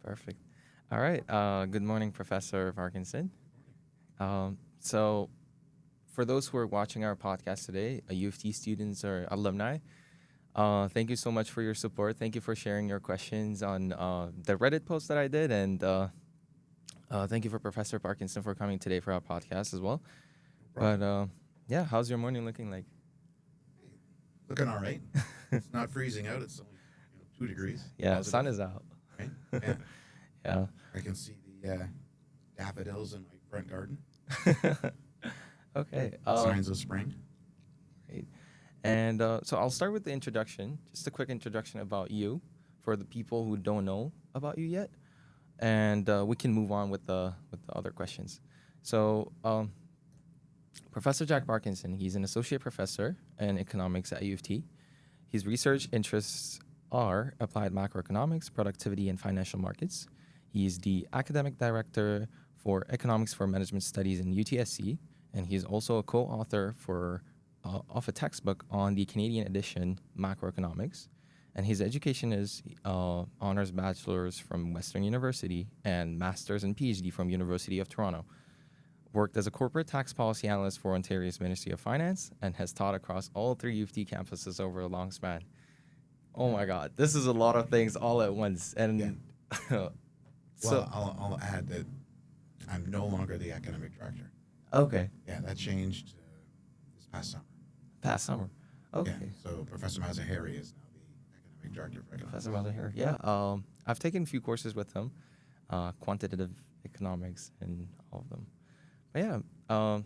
Perfect. All right. Good morning, Professor Parkinson. So, for those who are watching our podcast today, UofT students or alumni, thank you so much for your support. Thank you for sharing your questions on the Reddit post that I did, and thank you for Professor Parkinson for coming today for our podcast as well. No But problem. yeah, how's your morning looking like? Looking all right. It's not freezing out. It's only 2 degrees Yeah, sun positive, is out. right? Yeah. Yeah. I can see the daffodils in my front garden. Okay. Signs of spring. Great. And so I'll start with the introduction, just a quick introduction about you for the people who don't know about you yet, and we can move on with the other questions. So, Professor Jack Parkinson, he's an associate professor in economics at UofT. His research interests are applied macroeconomics, productivity, and financial markets. He is the academic director for economics for management studies in UTSC, and he is also a co-author for of a textbook on the Canadian edition macroeconomics. And his education is honors bachelor's from Western University and master's and PhD from University of Toronto. Worked as a corporate tax policy analyst for Ontario's Ministry of Finance and has taught across all three UofT campuses over a long span. Oh my God, this is a lot of things all at once. Yeah. And so, Well, I'll add that I'm no longer the academic director. okay, Yeah, that changed this past summer. past summer. Yeah. Okay, So Professor Mazahari is now the academic director for economics. Professor Weller here. Yeah, I've taken a few courses with him, quantitative economics and all of them. But yeah,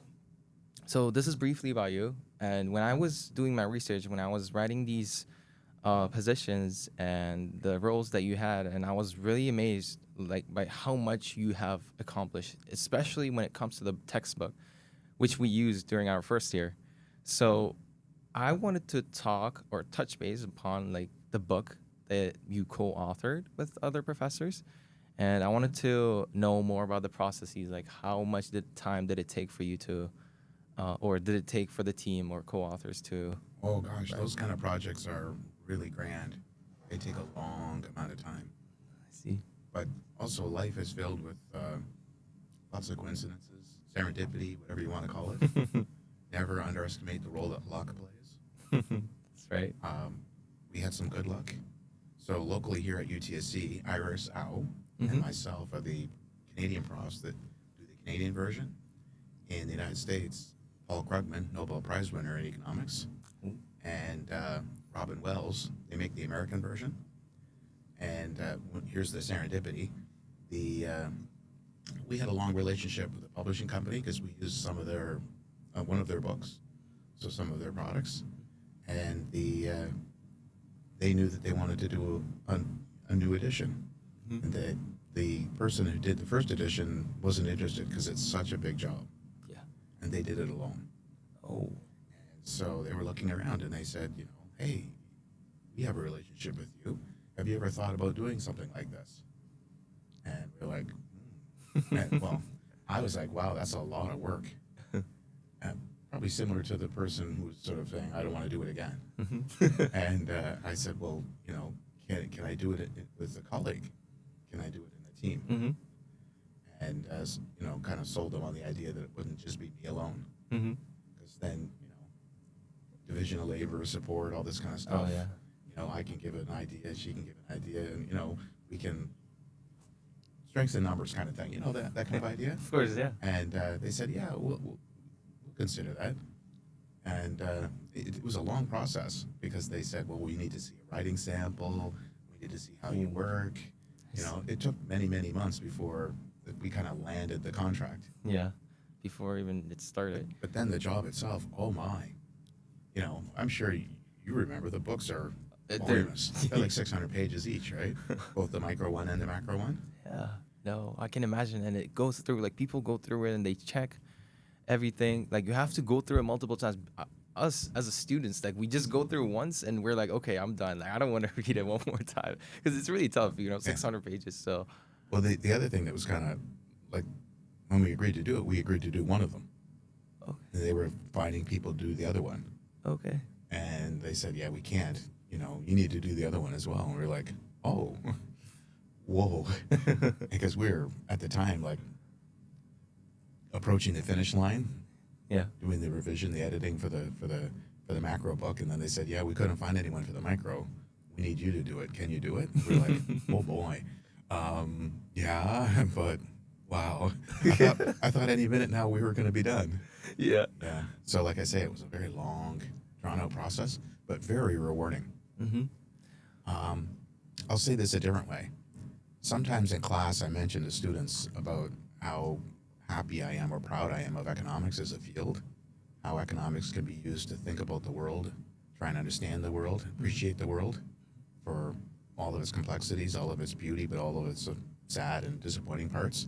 so this is briefly about you. And when I was doing my research, when I was writing these positions and the roles that you had, and I was really amazed, like by how much you have accomplished, especially when it comes to the textbook, which we used during our first year. So I wanted to talk or touch base upon like the book that you co-authored with other professors, and I wanted to know more about the processes, like how much time did it take for you to, or did it take for the team or co-authors to Oh gosh, write? those kind of projects are really grand. They take a long amount of time. I see. But also, life is filled with lots of coincidences, serendipity, whatever you want to call it. Never underestimate the role that luck plays. That's right. We had some good luck. So locally here at UTSC, Iris Au and Mm-hmm. myself are the Canadian profs that do the Canadian version. In the United States, Paul Krugman, Nobel Prize winner in economics, and Robin Wells, they make the American version. And here's the serendipity: the we had a long relationship with the publishing company because we used some of their one of their books, so some of their products, and they knew that they wanted to do a new edition, Mm-hmm. and the person who did the first edition wasn't interested because it's such a big job, Yeah. and they did it alone. Oh. So they were looking around and they said, hey, we have a relationship with you. Have you ever thought about doing something like this? And we're like, And, well, I was like, wow, that's a lot of work. Probably similar to the person who was sort of saying, I don't want to do it again. Mm-hmm. And I said, well, can I do it with a colleague? Can I do it in a team? Mm-hmm. And, kind of sold them on the idea that it wouldn't just be me alone. Mm-hmm. Because then, division of labor, support, all this kind of Oh stuff. yeah. I can give an idea, she can give an idea, and, we can strengths and numbers kind of thing, that kind of idea. Of course, yeah. And they said, yeah, we'll consider that. And it was a long process because they said, well, we need to see a writing sample, we need to see how you work. It took many, many months before we kind of landed the contract. Yeah. Before even it started. But then the job itself, oh my, I'm sure you remember the books are They're- voluminous. They're like 600 pages each, right? Both the micro one and the macro one. Yeah. No, I can imagine, and it goes through like people go through it and they check everything. Like you have to go through it multiple times. Us as a students, like we just go through once and we're like, okay, I'm done. Like I don't want to read it one more time because it's really tough. 600 pages. So. Well, the other thing that was kind of like when we agreed to do it, we agreed to do one of them. Okay. And they were finding people to do the other one. Okay. And they said, yeah, we can't. You need to do the other one as well. And we are like, oh, whoa, because we were at the time like approaching the finish line, Yeah. doing the revision, the editing for the macro book, and then they said, yeah, we couldn't find anyone for the micro. We need you to do it. Can you do it? And we're like, oh boy, yeah, but wow, I thought any minute now we were going to be done. Yeah. Yeah. So like I say, it was a very long, drawn out process, but very rewarding. Mm-hmm. Um, I'll say this a different way. Sometimes in class, I mention to students about how happy I am or proud I am of economics as a field, how economics can be used to think about the world, try and understand the world, appreciate the world for all of its complexities, all of its beauty, but all of its sad and disappointing parts.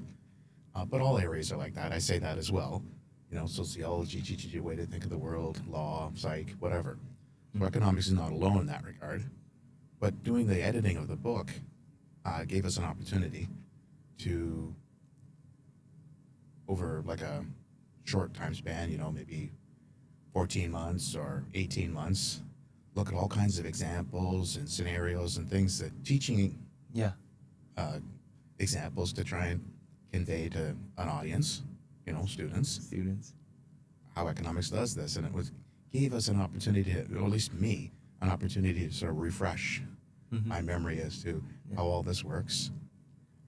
But all areas are like that. I say that as well. You know, sociology teaches you a way to think of the world, law, psych, whatever. So economics is not alone in that regard. But doing the editing of the book gave us an opportunity to, over like a short time span, you know, maybe 14 months or 18 months, look at all kinds of examples and scenarios and things that teaching Yeah. uh, examples to try and convey to an audience, you know, students, Students. how economics does this. And it was gave us an opportunity, to, or at least me, an opportunity to sort of refresh Mm-hmm. my memory as to Yeah. how all this works,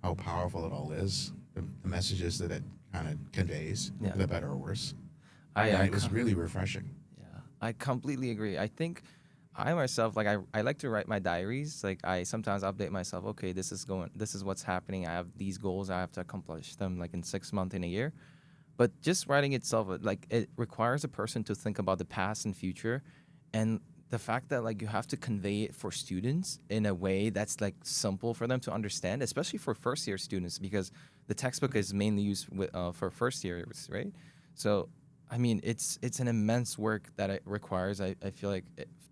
how powerful it all is, the messages that it kind of conveys, Yeah. for the better or worse. I, And I it was really refreshing. Yeah, I completely agree. I think I myself, like I like to write my diaries. Like I sometimes update myself. Okay, this is what's happening. I have these goals. I have to accomplish them like in 6 months, in a year. But just writing itself, like it requires a person to think about the past and future, and the fact that like you have to convey it for students in a way that's like simple for them to understand, especially for first year students, because the textbook is mainly used for first years, right? So, I mean, it's an immense work that it requires. I feel like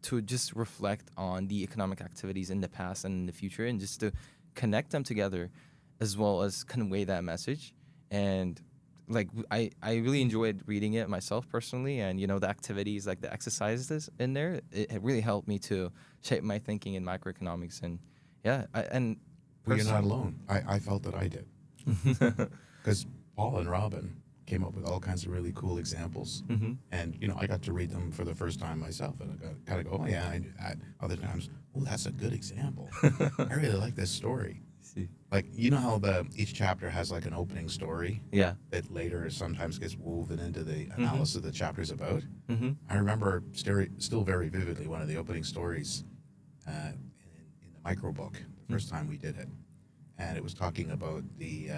to just reflect on the economic activities in the past and in the future, and just to connect them together, as well as convey that message. And like I really enjoyed reading it myself personally, and you know the activities, like the exercises in there, it really helped me to shape my thinking in microeconomics. And yeah, and Well, you're not person. alone. I felt that I did. Because Paul and Robin came up with all kinds of really cool examples. Hmm. And, you know, I got to read them for the first time myself. And I got kind of go, oh, yeah, I knew that. Other times, oh, that's a good example. I really like this story. See. Like, you know how each chapter has like an opening story Yeah. that later sometimes gets woven into the Mm-hmm. analysis the chapter's about? Mm-hmm. I remember still very vividly one of the opening stories in the micro book, the first time we did it. And it was talking about the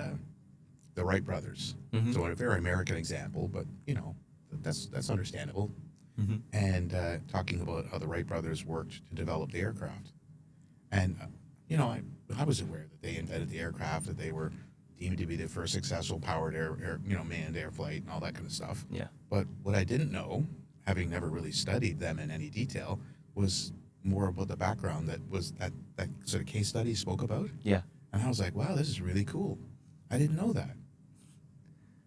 Wright brothers. Mhm. So a very American example, but you know that's understandable. Mm-hmm. And talking about how the Wright brothers worked to develop the aircraft. And you know, I was aware that they invented the aircraft, that they were deemed to be the first successful powered manned air flight and all that kind of stuff. Yeah. But what I didn't know, having never really studied them in any detail, was more about the background that sort of case study spoke about. Yeah. And I was like, wow, this is really cool. I didn't know that.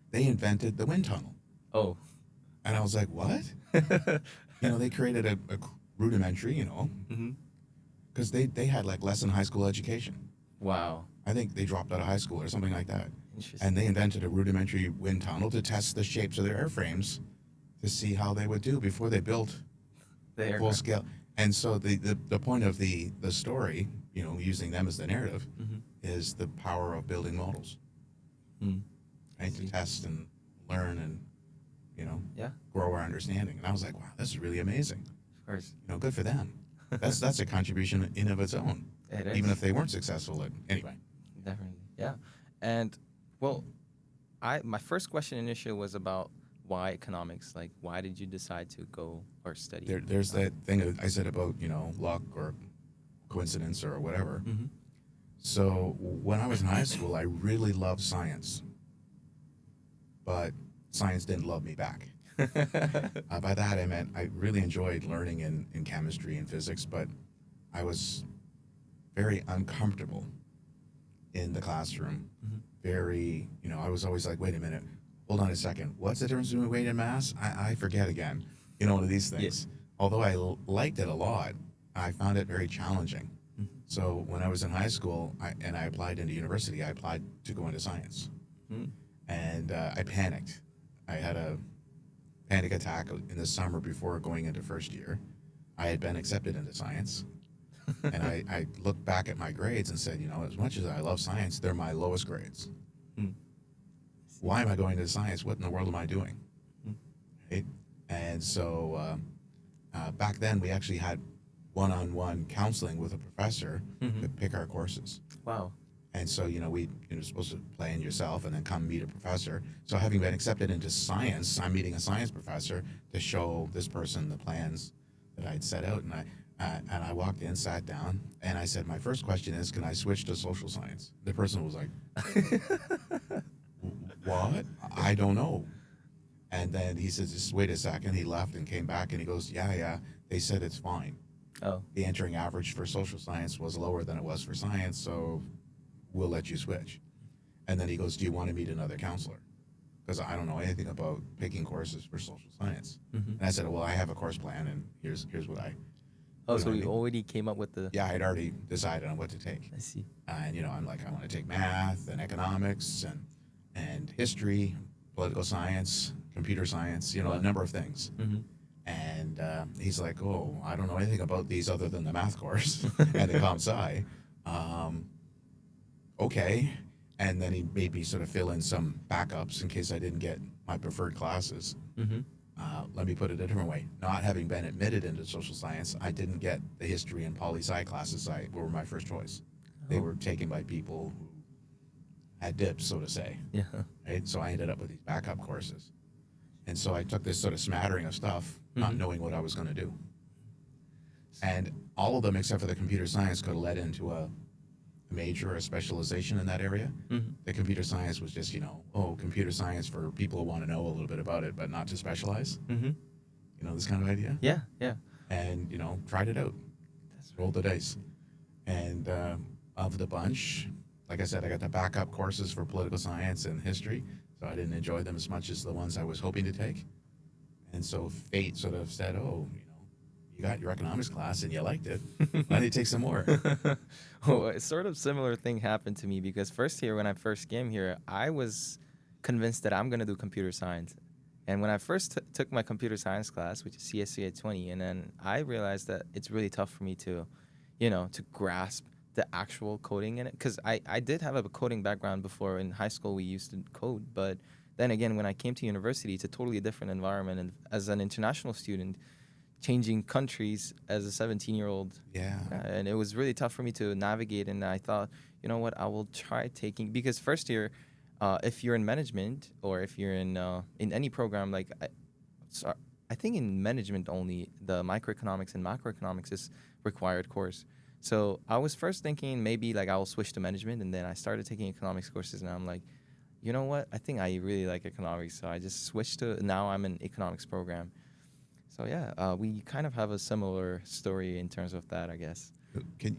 They invented the wind tunnel. Oh. And I was like, what? You know, they created a rudimentary, you know, Mm-hmm. because they had like less than high school education. Wow. I think they dropped out of high school or something like that. Interesting. And they invented a rudimentary wind tunnel to test the shapes of their airframes to see how they would do before they built The full aircraft. scale. And so the point of the story, you know, using them as the narrative, Mm-hmm. is the power of building models, Mm. right? To test and learn and, you know, Yeah. grow our understanding. And I was like, wow, this is really amazing. Of course. You know, good for them. That's a contribution in of its own, It is. even if they weren't successful at anyway. Definitely. Yeah. And well, my first question initially was about why economics. Like, why did you decide to go or study? There's that thing that I said about, you know, luck or coincidence or whatever. Mm-hmm. So when I was in high school, I really loved science, but science didn't love me back. By that I meant I really enjoyed learning in chemistry and physics, but I was very uncomfortable in the classroom. Mm-hmm. Very, you know, I was always like, wait a minute, hold on a second. What's the difference between weight and mass? I forget again. You know, one of these things. Although I liked it a lot, I found it very challenging. So when I was in high school and I applied into university, I applied to go into science, Mm-hmm. and I panicked. I had a panic attack in the summer before going into first year. I had been accepted into science, and I looked back at my grades and said, as much as I love science, they're my lowest grades. Mm. See. Why am I going into science? What in the world am I doing? Mm. Right? And so back then, we actually had one-on-one counseling with a professor Mm-hmm. to pick our courses. Wow. And so, we supposed to plan yourself and then come meet a professor. So having been accepted into science, I'm meeting a science professor to show this person the plans that I'd set out. And I walked in, sat down, and I said, my first question is, can I switch to social science? The person was like, what? I don't know. And then he says, just wait a second. He left and came back and he goes, yeah, they said it's fine. Oh. The entering average for social science was lower than it was for science, so we'll let you switch. And then he goes, do you want to meet another counselor? Because I don't know anything about picking courses for social science. Mm-hmm. And I said, well, I have a course plan, and here's what Oh, what so I you need. already came up with the. Yeah, I'd already decided on what to take. I see. And I'm like, I want to take math and economics and history, political science, computer science, Wow. a number of things. Mm-hmm. And he's like, oh, I don't know anything about these other than the math course and the comp sci. Um, okay. And then he made me sort of fill in some backups in case I didn't get my preferred classes. Mm-hmm. Let me put it a different way. Not having been admitted into social science, I didn't get the history and poli sci classes were my first choice. They Oh. were taken by people who had dips, so to say. Yeah. Right? So I ended up with these backup courses. And so I took this sort of smattering of stuff, not Mhm. knowing what I was going to do. And all of them, except for the computer science, could have led into a major or a specialization in that area. Mm-hmm. The computer science was just, computer science for people who want to know a little bit about it, but not to specialize. Mm-hmm. This kind of idea. Yeah. Yeah. And, tried it out, That's rolled the dice. And of the bunch, like I said, I got the backup courses for political science and history, so I didn't enjoy them as much as the ones I was hoping to take. And so fate sort of said, oh, you got your economics class and you liked it. Why don't you take some more? Oh, a sort of similar thing happened to me because first year when I first came here, I was convinced that I'm gonna do computer science. And when I first took my computer science class, which is CSC 20, and then I realized that it's really tough for me to, to grasp the actual coding in it. Because I did have a coding background before. In high school, we used to code. But then again, when I came to university, it's a totally different environment. And as an international student, changing countries as a 17-year-old, Yeah. and it was really tough for me to navigate. And I thought, you know what, I will try taking, because first year, if you're in management or if you're in any program, like so I think in management only the microeconomics and macroeconomics is required course. So I was first thinking maybe like I will switch to management, and then I started taking economics courses, and I'm like, you know what, I think I really like economics, so I just switched to, now I'm in economics program. So yeah, we kind of have a similar story in terms of that, I guess. Can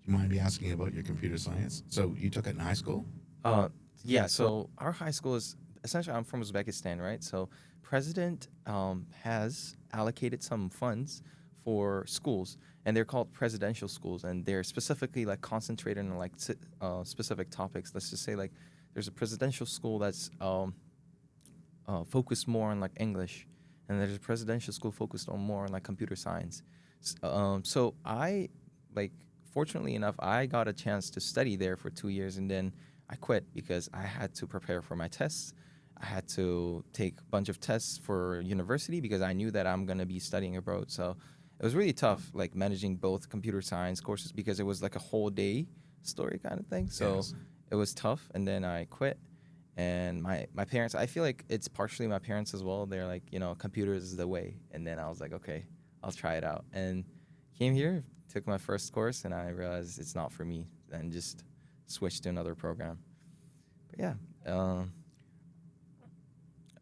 you mind me asking about your computer science? So you took it in high school? Uh, yeah. So our high school is essentially, I'm from Uzbekistan, right? So president has allocated some funds for schools, and they're called presidential schools, and they're specifically like concentrated on like specific topics. Let's just say like there's a presidential school that's focused more on like English, and there's a presidential school focused on more on like computer science. So I like fortunately enough, I got a chance to study there for 2 years, and then I quit because I had to prepare for my tests. I had to take a bunch of tests for university because I knew that I'm gonna be studying abroad. So it was really tough, like managing both computer science courses because it was like a whole day story kind of thing. So Yes. it was tough, and then I quit. And my parents, I feel like it's partially my parents as well. They're like, computers is the way. And then I was like, okay, I'll try it out. And came here, took my first course, and I realized it's not for me, and just switched to another program. But yeah,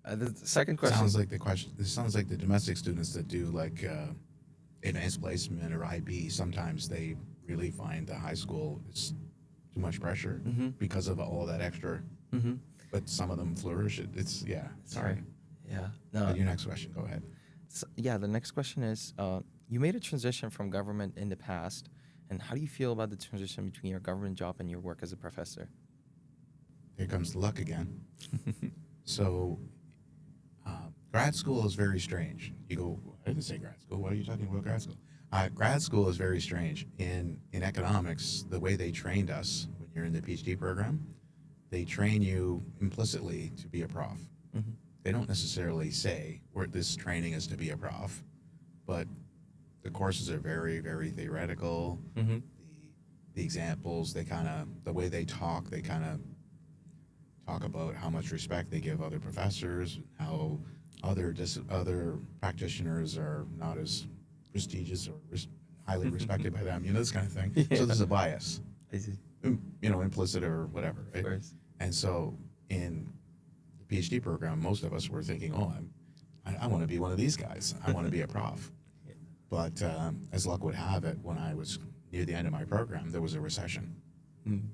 the second question. Sounds like the question. This sounds like the domestic students that do like advanced placement or IB. Sometimes they really find the high school is too much pressure Mm-hmm. because of all that extra. Mm-hmm. But some of them flourish. It's yeah. Sorry. Yeah. No. Your next question. Go ahead. So, yeah, the next question is, you made a transition from government in the past, And how do you feel about the transition between your government job and your work as a professor? Here comes the luck again. So, grad school is very strange. You go, I didn't say grad school. What are you talking about, grad school? Grad school is very strange. In economics, the way they trained us when you're in the PhD program, they train you implicitly to be a prof. Mm-hmm. They don't necessarily say where this training is to be a prof, but the courses are very, very theoretical. Mm-hmm. The examples, they kind of, the way they kind of talk about how much respect they give other professors, how other practitioners are not as prestigious or highly respected by them, this kind of thing. Yeah. So there's a bias, I see. implicit or whatever, Of right? course. And so in the PhD program, most of us were thinking, oh, I want to be one of these guys. I want to be a prof. Yeah. But as luck would have it, when I was near the end of my program, there was a recession. Mm-hmm.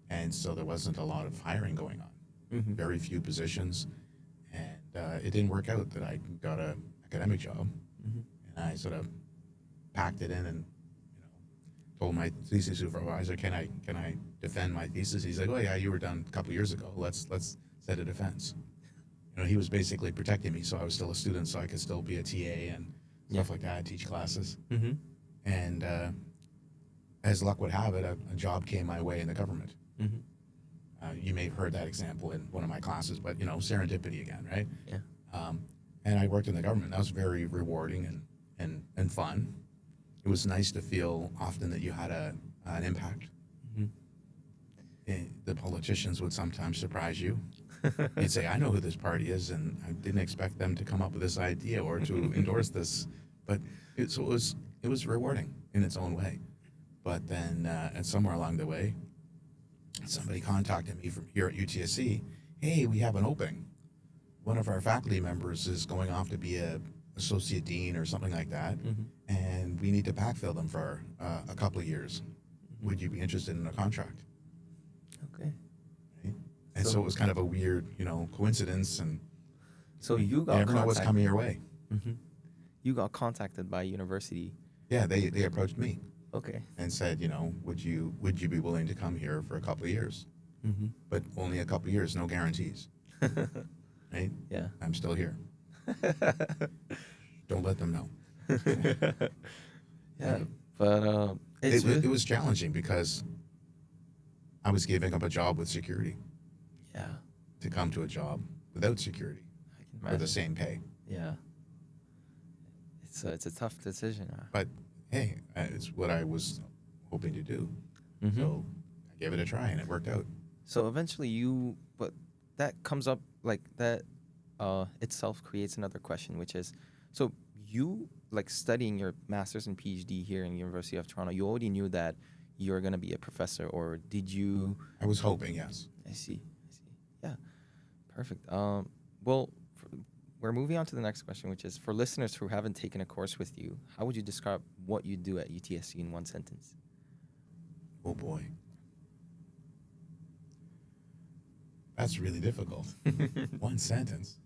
And so there wasn't a lot of hiring going on, Mm-hmm. very few positions. And it didn't work out that I got an academic job. Mm-hmm. And I sort of packed it in and told my thesis supervisor, can I defend my thesis? He's like, oh yeah, you were done a couple years ago. Let's set a defense. He was basically protecting me, so I was still a student, so I could still be a TA and stuff like that, teach classes. Mm-hmm. And as luck would have it, a job came my way in the government. Mm-hmm. You may have heard that example in one of my classes, but serendipity again, right? Yeah. And I worked in the government. That was very rewarding and fun. It was nice to feel often that you had an impact. Mm-hmm. The politicians would sometimes surprise you. You'd say, I know who this party is, and I didn't expect them to come up with this idea or to endorse this. But it was rewarding in its own way. But then and somewhere along the way, somebody contacted me from here at UTSC. Hey, we have an opening. One of our faculty members is going off to be a associate dean or something like that, Mm-hmm. and we need to backfill them for a couple of years. Would you be interested in a contract? Okay. Right? And so it was kind of a weird, coincidence, and So you you got never know what's coming your way. Mm-hmm. You got contacted by a university. Yeah, they approached me Okay. and said, would you be willing to come here for a couple of years? Mm-hmm. But only a couple of years, no guarantees. Right? Yeah. I'm still here. Don't let them know. Yeah, but it's It was challenging because I was giving up a job with security yeah, to come to a job without security I can for the imagine. same pay. Yeah, it's a tough decision. But hey, it's what I was hoping to do. Mm-hmm. So I gave it a try and it worked out. So eventually but that comes up like that itself creates another question, which is, so you like studying your master's and PhD here in the University of Toronto, you already knew that you're going to be a professor, or did you? I was hoping, yes. I see. Yeah, perfect. We're moving on to the next question, which is for listeners who haven't taken a course with you, how would you describe what you do at UTSC in one sentence? Oh boy. That's really difficult. One sentence.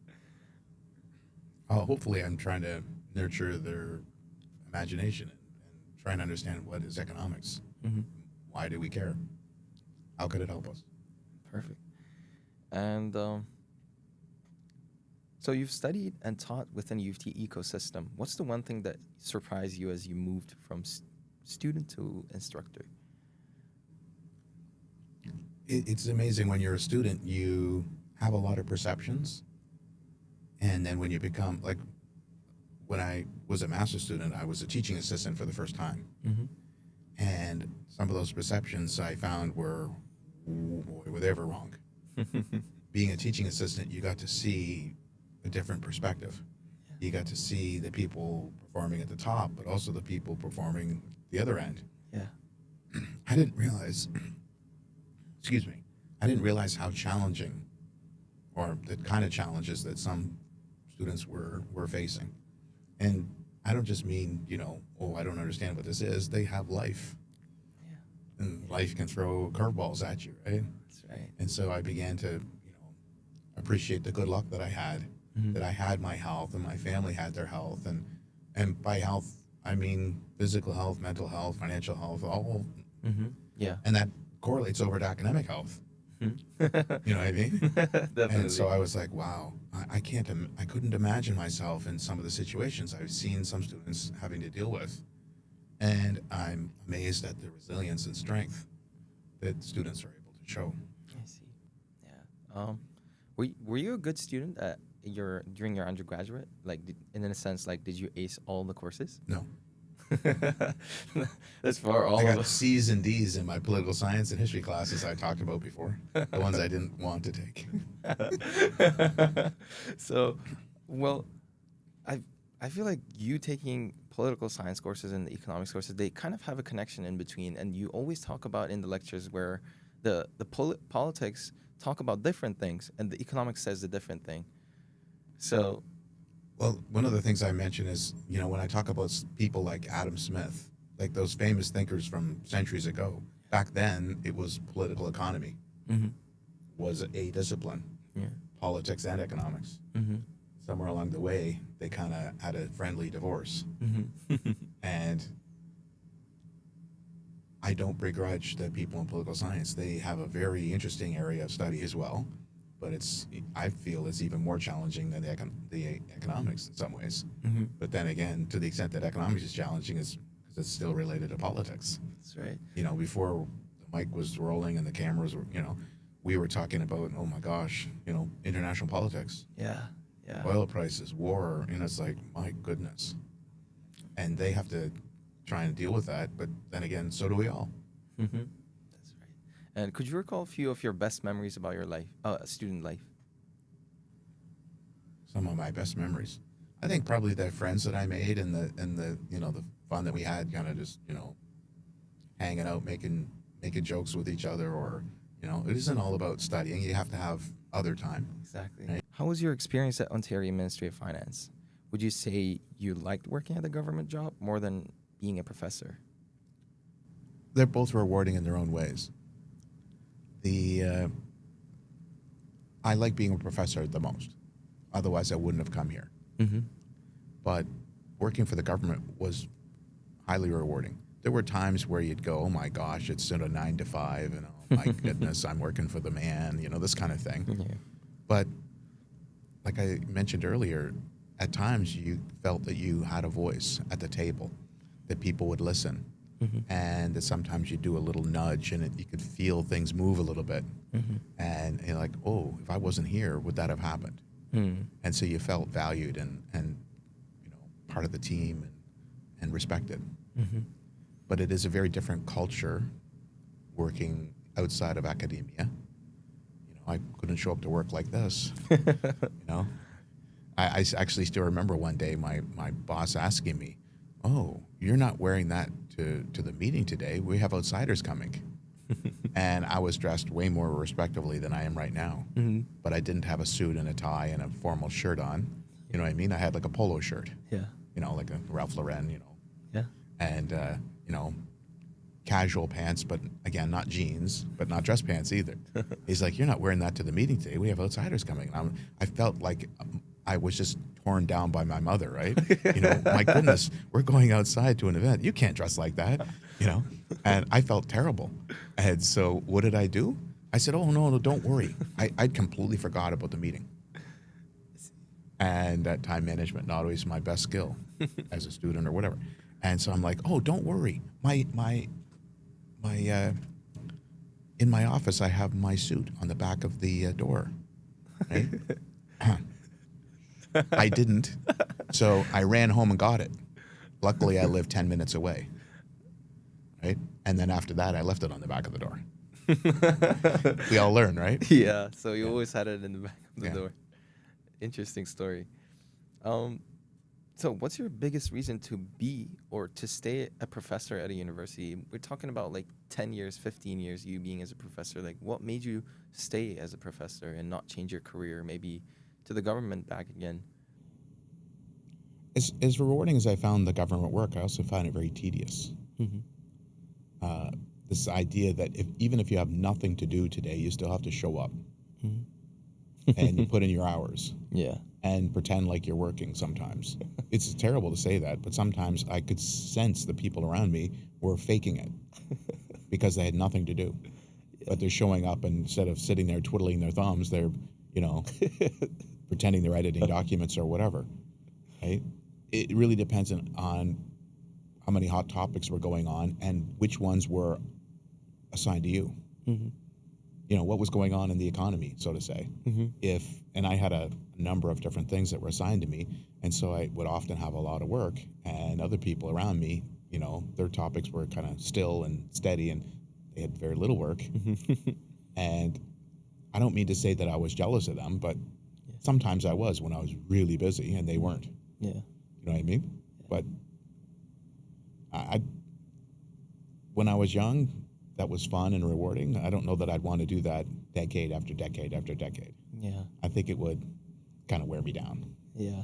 Hopefully I'm trying to nurture their imagination and try and understand what is economics. Mm-hmm. Why do we care? How could it help us? Perfect. And so you've studied and taught within the UofT ecosystem. What's the one thing that surprised you as you moved from student to instructor? It's amazing when you're a student, you have a lot of perceptions. And then when you become, like, when I was a master's student, I was a teaching assistant for the first time. Mm-hmm. And some of those perceptions I found were, oh boy, were they ever wrong. Being a teaching assistant, you got to see a different perspective. Yeah. You got to see the people performing at the top, but also the people performing the other end. Yeah. I didn't realize, excuse me, I didn't realize how challenging, or the kind of challenges that some students were facing. And I don't just mean, oh, I don't understand what this is. They have life. Yeah. And life can throw curveballs at you, right? That's right. And so I began to, appreciate the good luck that I had, Mm-hmm. that I had my health and my family had their health. And by health, I mean, physical health, mental health, financial health, all, Mm-hmm. Yeah. and that correlates over to academic health. Mhm. You know what I mean? And so Definitely. I was like, wow, I can't, I couldn't imagine myself in some of the situations I've seen some students having to deal with. And I'm amazed at the resilience and strength that students are able to show. I see. Yeah. Were you a good student at your during your undergraduate? Like, in a sense, like, did you ace all the courses? No, That's for I all of got us. C's and D's in my political science and history classes I talked about before, the ones I didn't want to take. So, well, I I feel like you taking political science courses and the economics courses, they kind of have a connection in between, and you always talk about in the lectures where politics talk about different things, and the economics says a different thing. So, Well, one of the things I mention is, when I talk about people like Adam Smith, like those famous thinkers from centuries ago, back then it was political economy mm-hmm, was a discipline, yeah, politics and economics. mm-hmm, Somewhere along the way, they kind of had a friendly divorce. mm-hmm, And I don't begrudge the people in political science. They have a very interesting area of study as well, but I feel it's even more challenging than the economics in some ways. mm-hmm. But then again, to the extent that economics is challenging, is because it's still related to politics. That's right. Before the mic was rolling and the cameras were, we were talking about, oh my gosh, international politics, Yeah, yeah. oil prices, war, it's like, my goodness. And they have to try and deal with that, but then again, so do we all. Mm-hmm. That's right. And could you recall a few of your best memories about your life, student life? Some of my best memories. I think probably the friends that I made and the the fun that we had, kind of just hanging out, making jokes with each other, or it isn't all about studying. You have to have other time. Exactly. Right? How was your experience at Ontario Ministry of Finance? Would you say you liked working at a government job more than being a professor? They're both rewarding in their own ways. The I like being a professor the most. Otherwise, I wouldn't have come here. Mm-hmm. But working for the government was highly rewarding. There were times where you'd go, "Oh my gosh, it's sort of 9 to 5," and oh my goodness, I'm working for the man, this kind of thing. Yeah. But like I mentioned earlier, at times you felt that you had a voice at the table, that people would listen, Mm-hmm. and that sometimes you do a little nudge, and you could feel things move a little bit, Mm-hmm. and you're like, "Oh, if I wasn't here, would that have happened?" Mm-hmm. And so you felt valued and part of the team and respected. Mm-hmm. But it is a very different culture working outside of academia. I couldn't show up to work like this. I actually still remember one day my boss asking me, "Oh, you're not wearing that to the meeting today. We have outsiders coming." And I was dressed way more respectably than I am right now. Mm-hmm. But I didn't have a suit and a tie and a formal shirt on. You know what I mean? I had like a polo shirt, Yeah. like a Ralph Lauren, Yeah. and casual pants, but again, not jeans, but not dress pants either. He's like, "You're not wearing that to the meeting today. We have outsiders coming." And I felt like I was just torn down by my mother, right? My goodness, we're going outside to an event. You can't dress like that, And I felt terrible. And so what did I do? I said, "Oh, no, don't worry." I'd completely forgot about the meeting. And that time management, not always my best skill as a student or whatever. And so I'm like, "Oh, don't worry. My in my office, I have my suit on the back of the door." Right? I didn't. So I ran home and got it. Luckily, I lived 10 minutes away. Right? And then after that, I left it on the back of the door. We all learn, right? Yeah. So you Yeah. always had it in the back of the Yeah. door. Interesting story. Um, so what's your biggest reason to be or to stay a professor at a university? We're talking about like 10 years, 15 years, you being as a professor. Like, what made you stay as a professor and not change your career, maybe to the government back again? As rewarding as I found the government work, I also found it very tedious. Mm-hmm. This idea that even if you have nothing to do today, you still have to show up Mm-hmm. and you put in your hours. Yeah. and pretend like you're working sometimes. It's terrible to say that, but sometimes I could sense the people around me were faking it because they had nothing to do. But they're showing up, and instead of sitting there twiddling their thumbs, they're, you know, pretending they're editing documents or whatever, right? It really depends on how many hot topics were going on and which ones were assigned to you. Mm-hmm. You know, what was going on in the economy, so to say. Mm-hmm. And I had a number of different things that were assigned to me, and so I would often have a lot of work, and other people around me, you know, their topics were kind of still and steady, and they had very little work. And I don't mean to say that I was jealous of them, but sometimes I was when I was really busy and they weren't. Yeah. You know what I mean? But I when I was young, that was fun and rewarding. I don't know that I'd want to do that decade after decade after decade. Yeah. I think it would kind of wear me down. Yeah.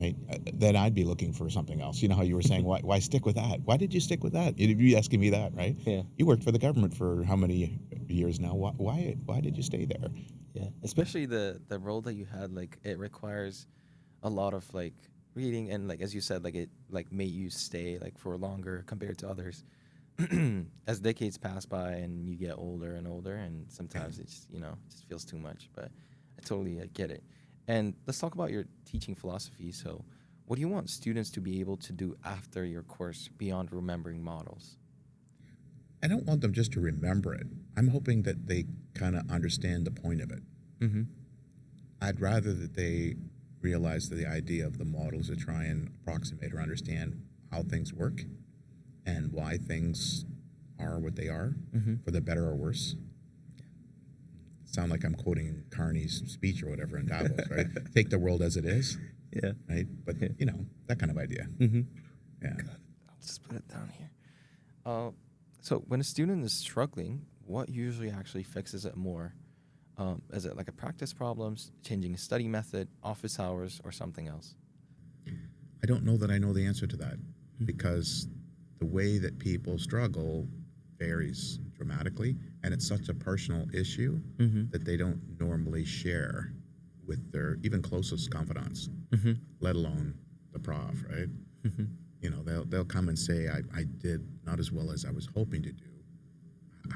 Right? Then I'd be looking for something else. You know how you were saying, why stick with that? Why did you stick with that? You'd be asking me that, right? Yeah. You worked for the government for how many years now? Why did you stay there? Yeah. Especially the role that you had, like it requires a lot of like reading and like as you said, like it like made you stay like for longer compared to others. As decades pass by and you get older and older, and sometimes it's just feels too much. But I totally get it. And let's talk about your teaching philosophy. So, what do you want students to be able to do after your course beyond remembering models? I don't want them just to remember it. I'm hoping that they kind of understand the point of it. Mm-hmm. I'd rather that they realize that the idea of the model is to try and approximate or understand how things work and why things are what they are, for the better or worse. Sound like I'm quoting Carney's speech or whatever in Davos, right? Take the world as it is, Yeah. right? But, you know, that kind of idea. Mm-hmm. Yeah. I'll just put it down here. So when a student is struggling, what usually actually fixes it more? Is it like a practice problems, changing a study method, office hours, or something else? I don't know that I know the answer to that because the way that people struggle varies dramatically, and it's such a personal issue that they don't normally share with their even closest confidants, let alone the prof, right? You know, they'll come and say, I did not as well as I was hoping to do.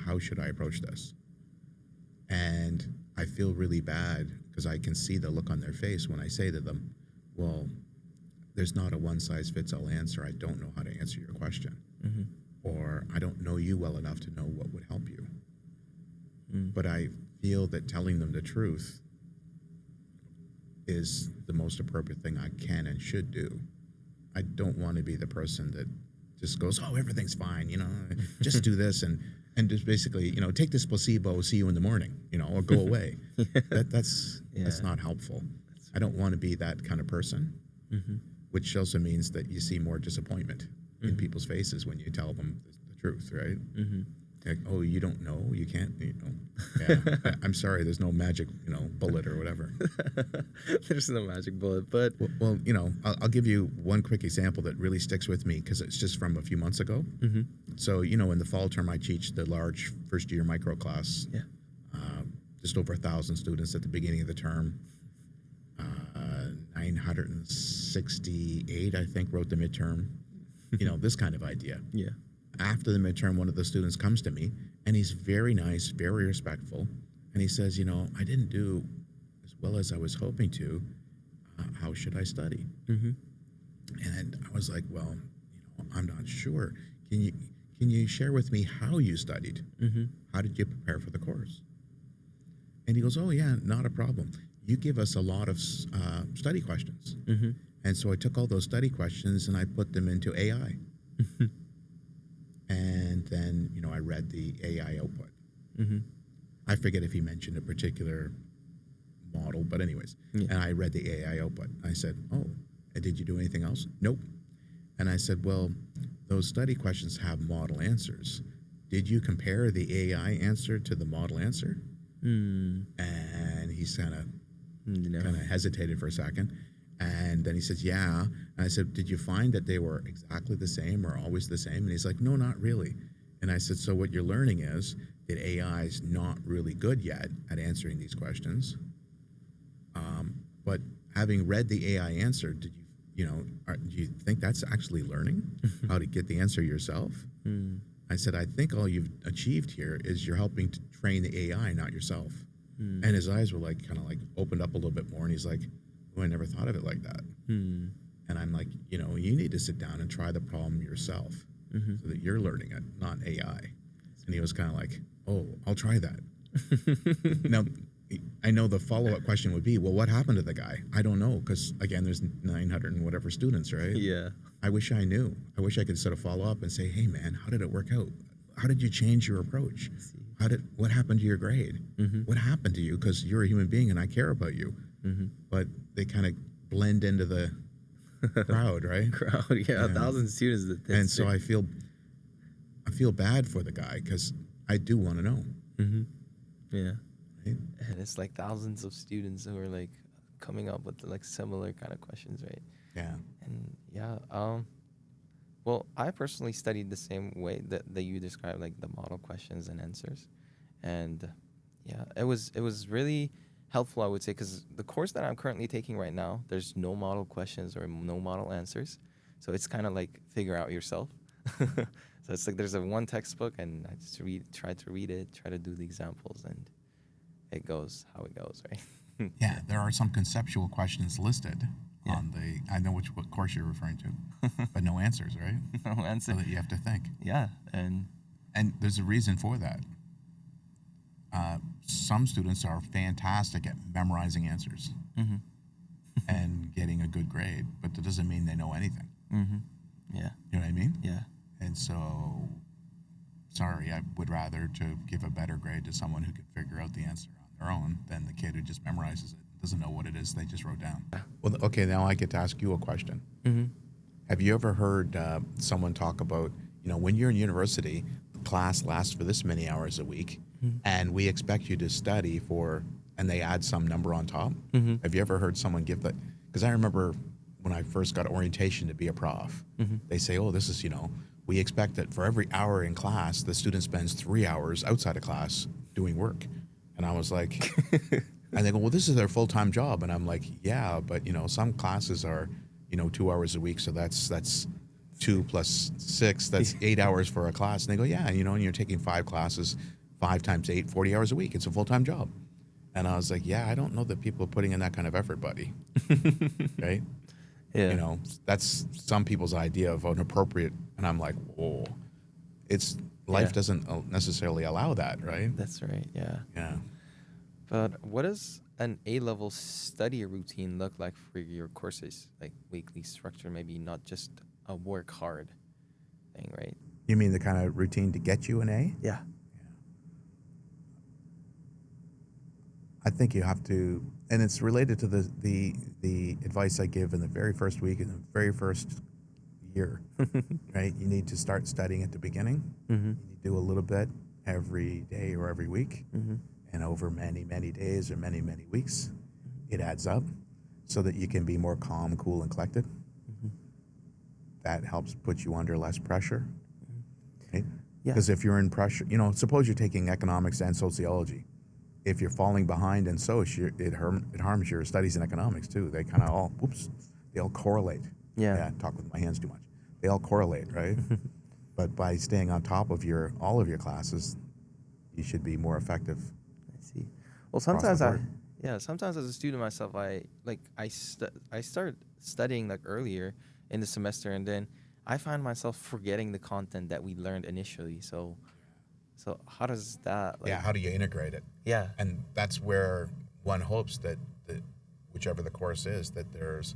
How should I approach this? And I feel really bad because I can see the look on their face when I say to them, well, there's not a one-size-fits-all answer. I don't know how to answer your question. Or I don't know you well enough to know what would help you. But I feel that telling them the truth is the most appropriate thing I can and should do. I don't want to be the person that just goes, oh, everything's fine, you know, just do this and just basically, you know, take this placebo, see you in the morning, you know, or go away. That's not helpful. I don't want to be that kind of person, which also means that you see more disappointment in people's faces when you tell them the truth, right? Like, oh, you don't know, you can't, you know. Yeah, I'm sorry, there's no magic, you know, bullet or whatever. There's no magic bullet, but Well, you know, I'll give you one quick example that really sticks with me because it's just from a few months ago. So, you know, in the fall term, I teach the large first-year micro class. Yeah. Just over 1,000 students at the beginning of the term. 968, I think, wrote the midterm. You know, this kind of idea. Yeah. After the midterm, one of the students comes to me, and he's very nice, very respectful, and he says, you know, I didn't do as well as I was hoping to. How should I study? And I was like, well, you know, I'm not sure. Can you share with me how you studied? How did you prepare for the course? And he goes, oh, yeah, not a problem. You give us a lot of study questions. And so I took all those study questions and I put them into AI. And then, you know, I read the AI output. I forget if he mentioned a particular model, but anyways. Yeah. And I read the AI output. I said, oh, and did you do anything else? Nope. And I said, well, those study questions have model answers. Did you compare the AI answer to the model answer? And he's kind of hesitated for a second. And then he says, yeah. And I said, did you find that they were exactly the same or always the same? And he's like, no, not really. And I said, so what you're learning is that AI is not really good yet at answering these questions. But having read the AI answer, did do you think that's actually learning how to get the answer yourself? Mm. I said, I think all you've achieved here is you're helping to train the AI, not yourself. Mm. And his eyes were like kind of like opened up a little bit more, and he's like, oh, I never thought of it like that. Mm. And I'm like, you need to sit down and try the problem yourself Mm-hmm. so that you're learning it, not AI. And he was kind of like, oh, I'll try that. Now, I know the follow-up question would be, well, what happened to the guy? I don't know, because, again, there's 900 and whatever students, right? Yeah. I wish I knew. I wish I could sort of follow up and say, hey, man, how did it work out? How did you change your approach? What happened to your grade? Mm-hmm. What happened to you? Because you're a human being and I care about you. Mm-hmm. But they kind of blend into the crowd, right? Crowd, yeah, 1,000 students. And so I feel bad for the guy because I do want to know. Mm-hmm. Yeah. Right? And it's like thousands of students who are like coming up with like similar kind of questions, right? Yeah. And yeah, well, I personally studied the same way that you described, like the model questions and answers, and yeah, it was really helpful, I would say, because the course that I'm currently taking right now, there's no model questions or no model answers, so it's kind of like figure out yourself. So it's like there's a one textbook, and I just try to read it, try to do the examples, and it goes how it goes, right? Yeah, there are some conceptual questions listed Yeah. on I know what course you're referring to, but no answers, right? No answer. So that you have to think. Yeah, and there's a reason for that. Some students are fantastic at memorizing answers mm-hmm. and getting a good grade, but that doesn't mean they know anything. Mm-hmm. Yeah. You know what I mean? Yeah. And so, sorry, I would rather to give a better grade to someone who can figure out the answer on their own than the kid who just memorizes it, doesn't know what it is they just wrote down. Well, okay, now I get to ask you a question. Mm-hmm. Have you ever heard someone talk about, when you're in university, class lasts for this many hours a week, and we expect you to study and they add some number on top? Mm-hmm. Have you ever heard someone give that? Because I remember when I first got orientation to be a prof, they say, oh, this is, we expect that for every hour in class, the student spends 3 hours outside of class doing work. And I was like, and they go, well, this is their full-time job. And I'm like, yeah, but, some classes are, 2 hours a week. So that's 2 plus 6, that's 8 hours for a class. And they go, yeah, and you're taking 5 classes, 5 times 8, 40 hours a week. It's a full-time job. And I was like, yeah, I don't know that people are putting in that kind of effort, buddy. Right? Yeah. That's some people's idea of an appropriate, and I'm like, whoa, life doesn't necessarily allow that, right? That's right. Yeah. Yeah. But what does an A-level study routine look like for your courses? Like weekly structure, maybe not just a work hard thing, right? You mean the kind of routine to get you an A? Yeah. I think you have to, and it's related to the advice I give in the very first week in the very first year, right? You need to start studying at the beginning. Mm-hmm. You do a little bit every day or every week, Mm-hmm. and over many, many days or many, many weeks, it adds up so that you can be more calm, cool, and collected. Mm-hmm. That helps put you under less pressure, right? Yeah. Because if you're in pressure, suppose you're taking economics and sociology. If you're falling behind in soc, it harms your studies in economics too. They kind of they all correlate. Yeah. Talk with my hands too much. They all correlate, right? But by staying on top of all of your classes, you should be more effective. I see. Well, Across the sometimes as a student myself, I started studying like earlier in the semester, and then I find myself forgetting the content that we learned initially. So how does that? How do you integrate it? Yeah. And that's where one hopes that whichever the course is, that there's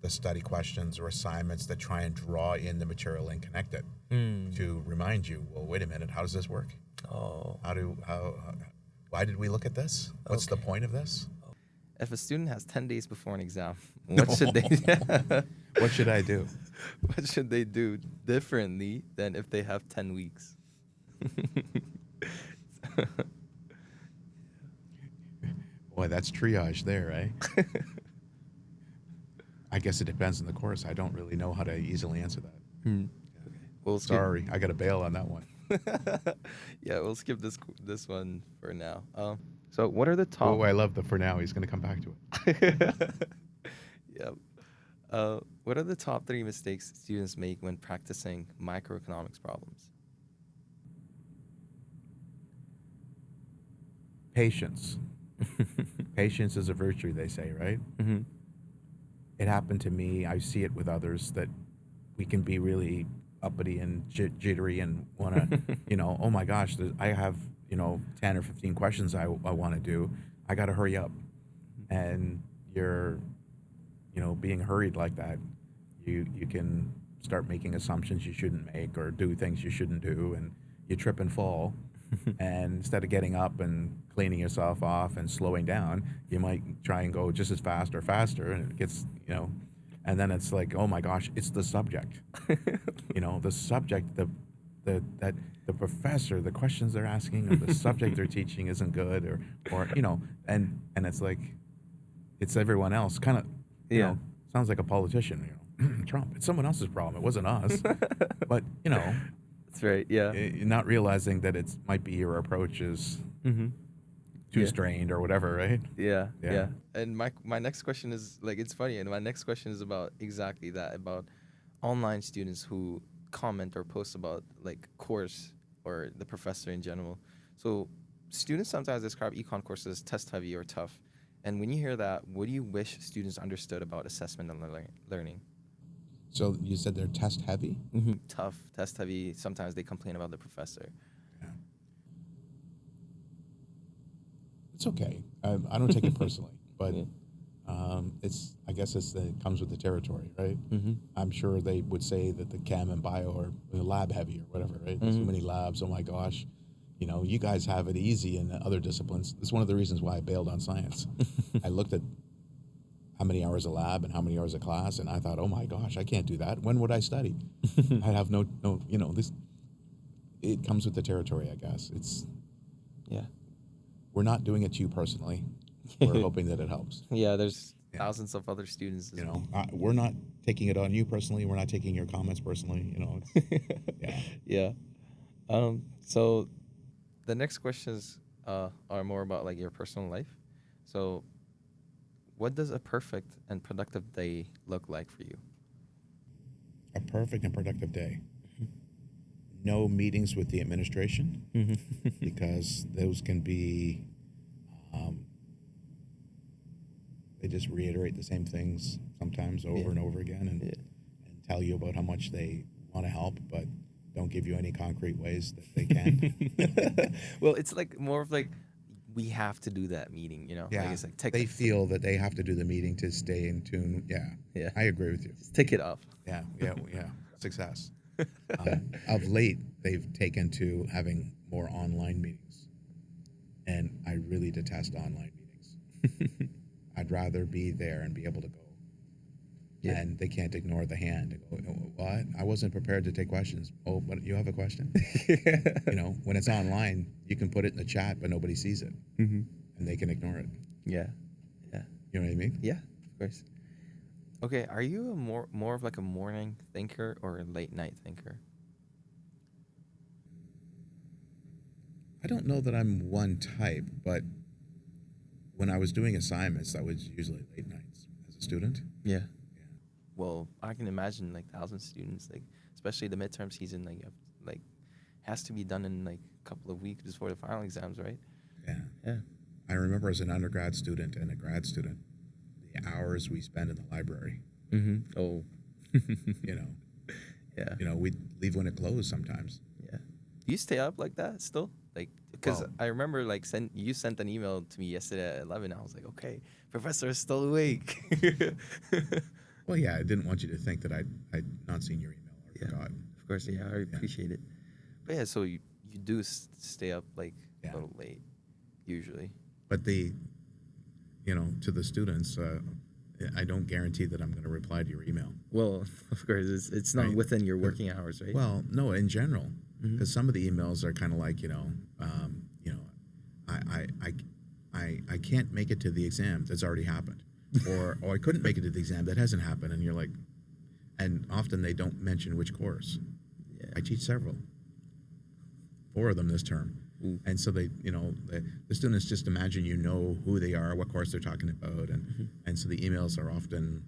the study questions or assignments that try and draw in the material and connect it to remind you, well, wait a minute, how does this work? Oh. Why did we look at this? What's the Okay. point of this? If a student has 10 days before an exam, what should they What should I do? what should they do differently than if they have 10 weeks? Boy, that's triage there, eh? I guess it depends on the course. I don't really know how to easily answer that. Okay. Well, Sorry, I got to bail on that one. Yeah, we'll skip this one for now. So what are the top? Oh, I love the for now. He's going to come back to it. Yep. What are the top three mistakes students make when practicing microeconomics problems? Patience. Patience is a virtue, they say, right? Mm-hmm. It happened to me. I see it with others that we can be really uppity and jittery and want to, oh my gosh, I have, 10 or 15 questions I want to do. I got to hurry up. And you're, being hurried like that, you can start making assumptions you shouldn't make or do things you shouldn't do, and you trip and fall. And instead of getting up and cleaning yourself off and slowing down, you might try and go just as fast or faster, and it gets, and then it's like, oh my gosh, it's the subject. The subject, the professor, the questions they're asking, or the subject they're teaching isn't good, or and it's like, it's everyone else. Kind of, Yeah. sounds like a politician. Trump. It's someone else's problem. It wasn't us. But That's right. Yeah. not realizing that it might be your approach is Mm-hmm. too Yeah. strained or whatever, right? Yeah, Yeah. yeah. And my next question is like it's funny, and my next question is about exactly that, about online students who comment or post about like course or the professor in general. So students sometimes describe econ courses as test heavy or tough. And when you hear that, what do you wish students understood about assessment and learning? So you said they're test heavy? Tough, test heavy. Sometimes they complain about the professor. Yeah. It's okay. I don't take it personally, but Yeah. I guess it comes with the territory, right? Mm-hmm. I'm sure they would say that the chem and bio are lab heavy or whatever, right? Too many labs. Oh my gosh, you guys have it easy in other disciplines. It's one of the reasons why I bailed on science. I looked at how many hours of lab and how many hours of class, and I thought, oh my gosh, I can't do that. When would I study? I'd have no, this. It comes with the territory, I guess. Yeah. We're not doing it to you personally. We're hoping that it helps. Yeah, there's Yeah. thousands of other students as well. We're not taking it on you personally. We're not taking your comments personally. Yeah. Yeah. So the next questions are more about like your personal life. So what does a perfect and productive day look like for you? A perfect and productive day. No meetings with the administration because those can be, they just reiterate the same things sometimes over and over again and tell you about how much they want to help, but don't give you any concrete ways that they can. Well, it's like more of like we have to do that meeting, Like Yeah, it's like they feel that they have to do the meeting to stay in tune. Yeah, Yeah. I agree with you. just tick it off. Yeah. Success. Of late, they've taken to having more online meetings, and I really detest online meetings. I'd rather be there and be able to go. Yeah. And they can't ignore the hand. They go, what? I wasn't prepared to take questions. Oh, but you have a question? When it's online, you can put it in the chat, but nobody sees it, Mm-hmm. and they can ignore it. Yeah. Yeah. You know what I mean? Yeah, of course. Okay, are you a more of like a morning thinker or a late night thinker? I don't know that I'm one type, but when I was doing assignments, I was usually late nights as a student. Yeah. Yeah. Well, I can imagine like thousands of students, like especially the midterm season, like has to be done in like a couple of weeks before the final exams, right? Yeah. Yeah. I remember as an undergrad student and a grad student, the hours we spend in the library. Mm-hmm. Oh. Yeah. We'd leave when it closed sometimes. Yeah. Do you stay up like that still? Like, because Well- I remember like you sent an email to me yesterday at 11. I was like, okay, professor is still awake. Well, yeah, I didn't want you to think that I'd not seen your email or Yeah. forgotten. Of course, yeah, I appreciate it. But yeah, so you do stay up like Yeah. a little late, usually. But to the students, I don't guarantee that I'm going to reply to your email. Well, of course, it's not Right. within your working hours, right? Well, no, in general, Mhm. because some of the emails are kind of like, I can't make it to the exam that's already happened, or I couldn't make it to the exam that hasn't happened, and you're like, and often they don't mention which course. Yeah. I teach several, 4 of them this term. Ooh. And so they, the students just imagine who they are, what course they're talking about, and so the emails are often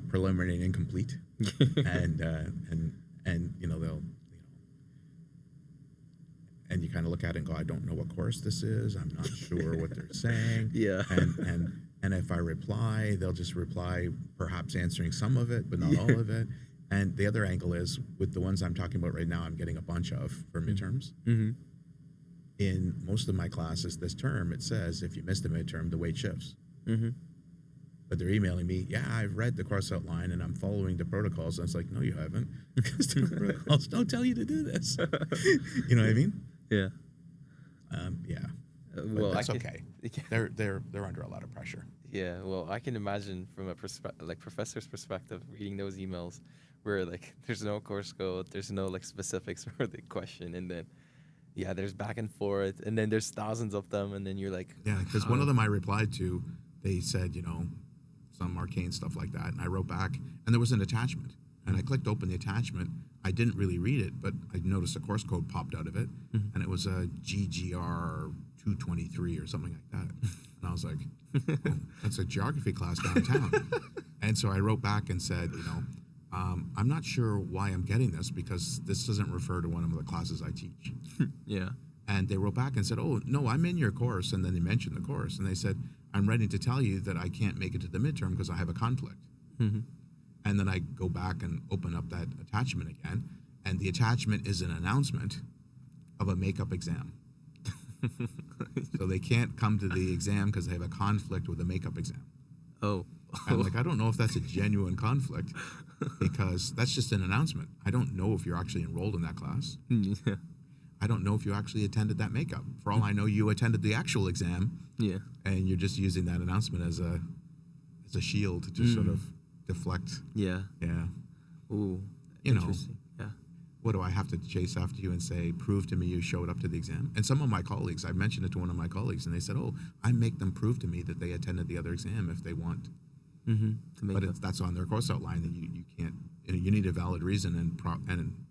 preliminary and incomplete, and they'll and you kind of look at it and go, I don't know what course this is. I'm not sure what they're saying. Yeah. And if I reply, they'll just reply, perhaps answering some of it, but not all of it. And the other angle is with the ones I'm talking about right now, I'm getting a bunch of for midterms. Mm-hmm. In most of my classes this term, it says if you missed a midterm, the weight shifts. Mm-hmm. But they're emailing me, yeah, I've read the course outline and I'm following the protocols. And it's like, no, you haven't, because the protocols don't tell you to do this. You know what I mean? Yeah. Yeah. Well, that's I okay. can, They're under a lot of pressure. yeah. Well, I can imagine from a professor's perspective, reading those emails where like there's no course code, there's no like specifics for the question, and then yeah, there's back and forth, and then there's thousands of them, and then you're like, Yeah, because one of them I replied to, they said, some arcane stuff like that. And I wrote back, and there was an attachment. And I clicked open the attachment. I didn't really read it, but I noticed a course code popped out of it. Mhm. And it was a GGR 223 or something like that. And I was like, oh, that's a geography class downtown. And so I wrote back and said, I'm not sure why I'm getting this, because this doesn't refer to one of the classes I teach. yeah, And they wrote back and said, oh, no, I'm in your course. And then they mentioned the course. And they said, I'm ready to tell you that I can't make it to the midterm because I have a conflict. mm-hmm. And then I go back and open up that attachment again. And the attachment is an announcement of a makeup exam. So they can't come to the exam because they have a conflict with a makeup exam. Oh, I'm like, I don't know if that's a genuine conflict, because that's just an announcement. I don't know if you're actually enrolled in that class. yeah, I don't know if you actually attended that makeup. For all I know, you attended the actual exam, yeah, and you're just using that announcement as a shield to sort of deflect. yeah. Yeah. Ooh, You know. interesting. Yeah, What do I have to chase after you and say, prove to me you showed up to the exam? And some of my colleagues, I mentioned it to one of my colleagues, and they said, oh, I make them prove to me that they attended the other exam if they want. mm-hmm. To make But that's on their course outline, that you can't, you need a valid reason and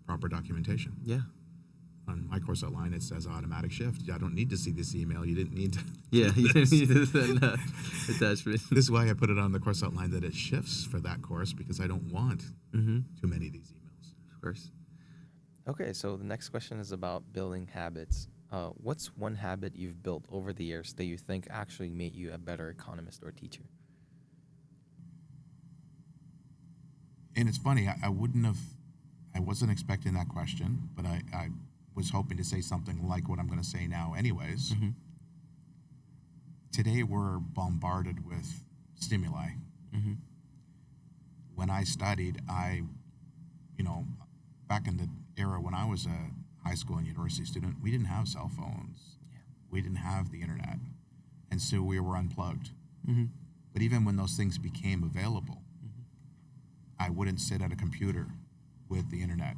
proper documentation. yeah, On my course outline, it says automatic shift. I don't need to see this email. You didn't need to. yeah. You didn't need that attachment. This is why I put it on the course outline that it shifts for that course, because I don't want Mm-hmm. too many of these emails. Of course. Okay, so the next question is about building habits. What's one habit you've built over the years that you think actually made you a better economist or teacher? And it's funny, I wasn't expecting that question, but I was hoping to say something like what I'm going to say now anyways. Mm-hmm. Today we're bombarded with stimuli. Mm-hmm. When I studied, back in the era when I was a high school and university student, we didn't have cell phones. Yeah. We didn't have the internet. And so we were unplugged. Mm-hmm. But even when those things became available, Mm-hmm. I wouldn't sit at a computer with the internet,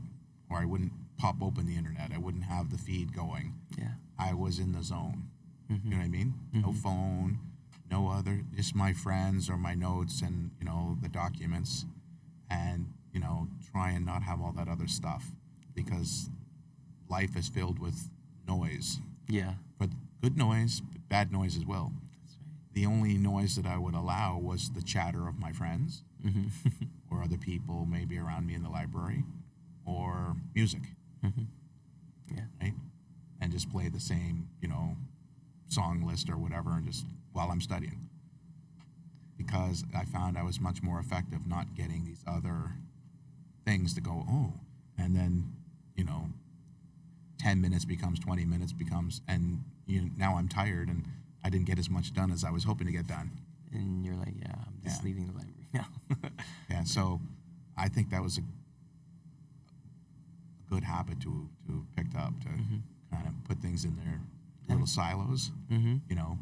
or I wouldn't pop open the internet. I wouldn't have the feed going. Yeah. I was in the zone. Mm-hmm. You know what I mean? No Mhm. phone, no other, just my friends or my notes and, the documents, and, try and not have all that other stuff, because life is filled with noise. Yeah. But good noise, but bad noise as well. That's right. The only noise that I would allow was the chatter of my friends Mm-hmm. or other people maybe around me in the library, or music, Mm-hmm. Yeah. right? And just play the same, song list or whatever, and just while I'm studying. Because I found I was much more effective not getting these other things to go, oh, and then, 10 minutes becomes 20 minutes becomes, and now I'm tired and I didn't get as much done as I was hoping to get done. And you're like, yeah, I'm just Yeah. leaving the library now. Yeah, so I think that was a good habit to picked up, to Mhm. kind of put things in their little silos. Mm-hmm.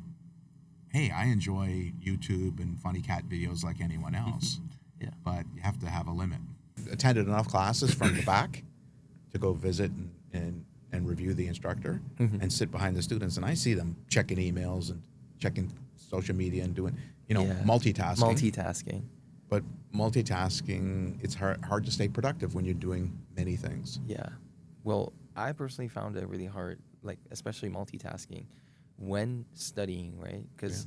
Hey, I enjoy YouTube and funny cat videos like anyone else, Yeah. but you have to have a limit. Attended enough classes from the back to go visit and review the instructor, Mhm. and sit behind the students, and I see them checking emails and checking social media and doing, Yeah. multitasking. Multitasking. But multitasking, it's hard to stay productive when you're doing many things. Yeah. Well, I personally found it really hard, like especially multitasking when studying, right? Because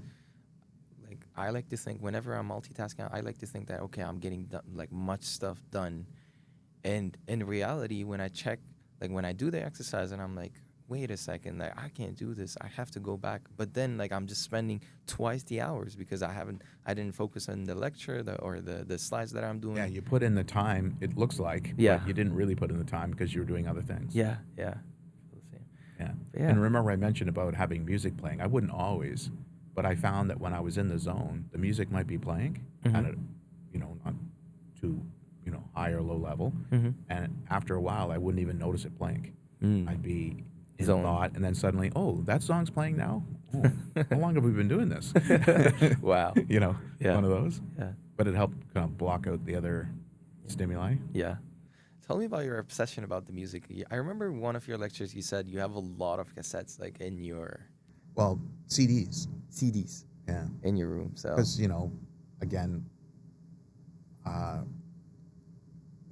like I like to think whenever I'm multitasking, I like to think that okay, I'm getting like much stuff done, and in reality, when I check, like when I do the exercise, and I'm like, wait a second, like I can't do this. I have to go back. But then like I'm just spending twice the hours because I didn't focus on the lecture or the slides that I'm Yeah, doing. you put in the time, it looks like, Yeah. but you didn't really put in the time because you were doing other things. Yeah, yeah. Feel the same. Yeah. But yeah. And remember I mentioned about having music playing. I wouldn't always, but I found that when I was in the zone, the music might be playing, kind of, not too, high or low level. Mm-hmm. And after a while, I wouldn't even notice it playing. I'd be in Zone. thought, and then suddenly, oh, that song's playing now? Oh, how long have we been doing this? Wow. Yeah. One of those. Yeah. But it helped kind of block out the other stimuli. Yeah. Tell me about your obsession about the music. I remember one of your lectures you said you have a lot of cassettes like in your Well, CDs. CDs Yeah. in your room. So Because, again,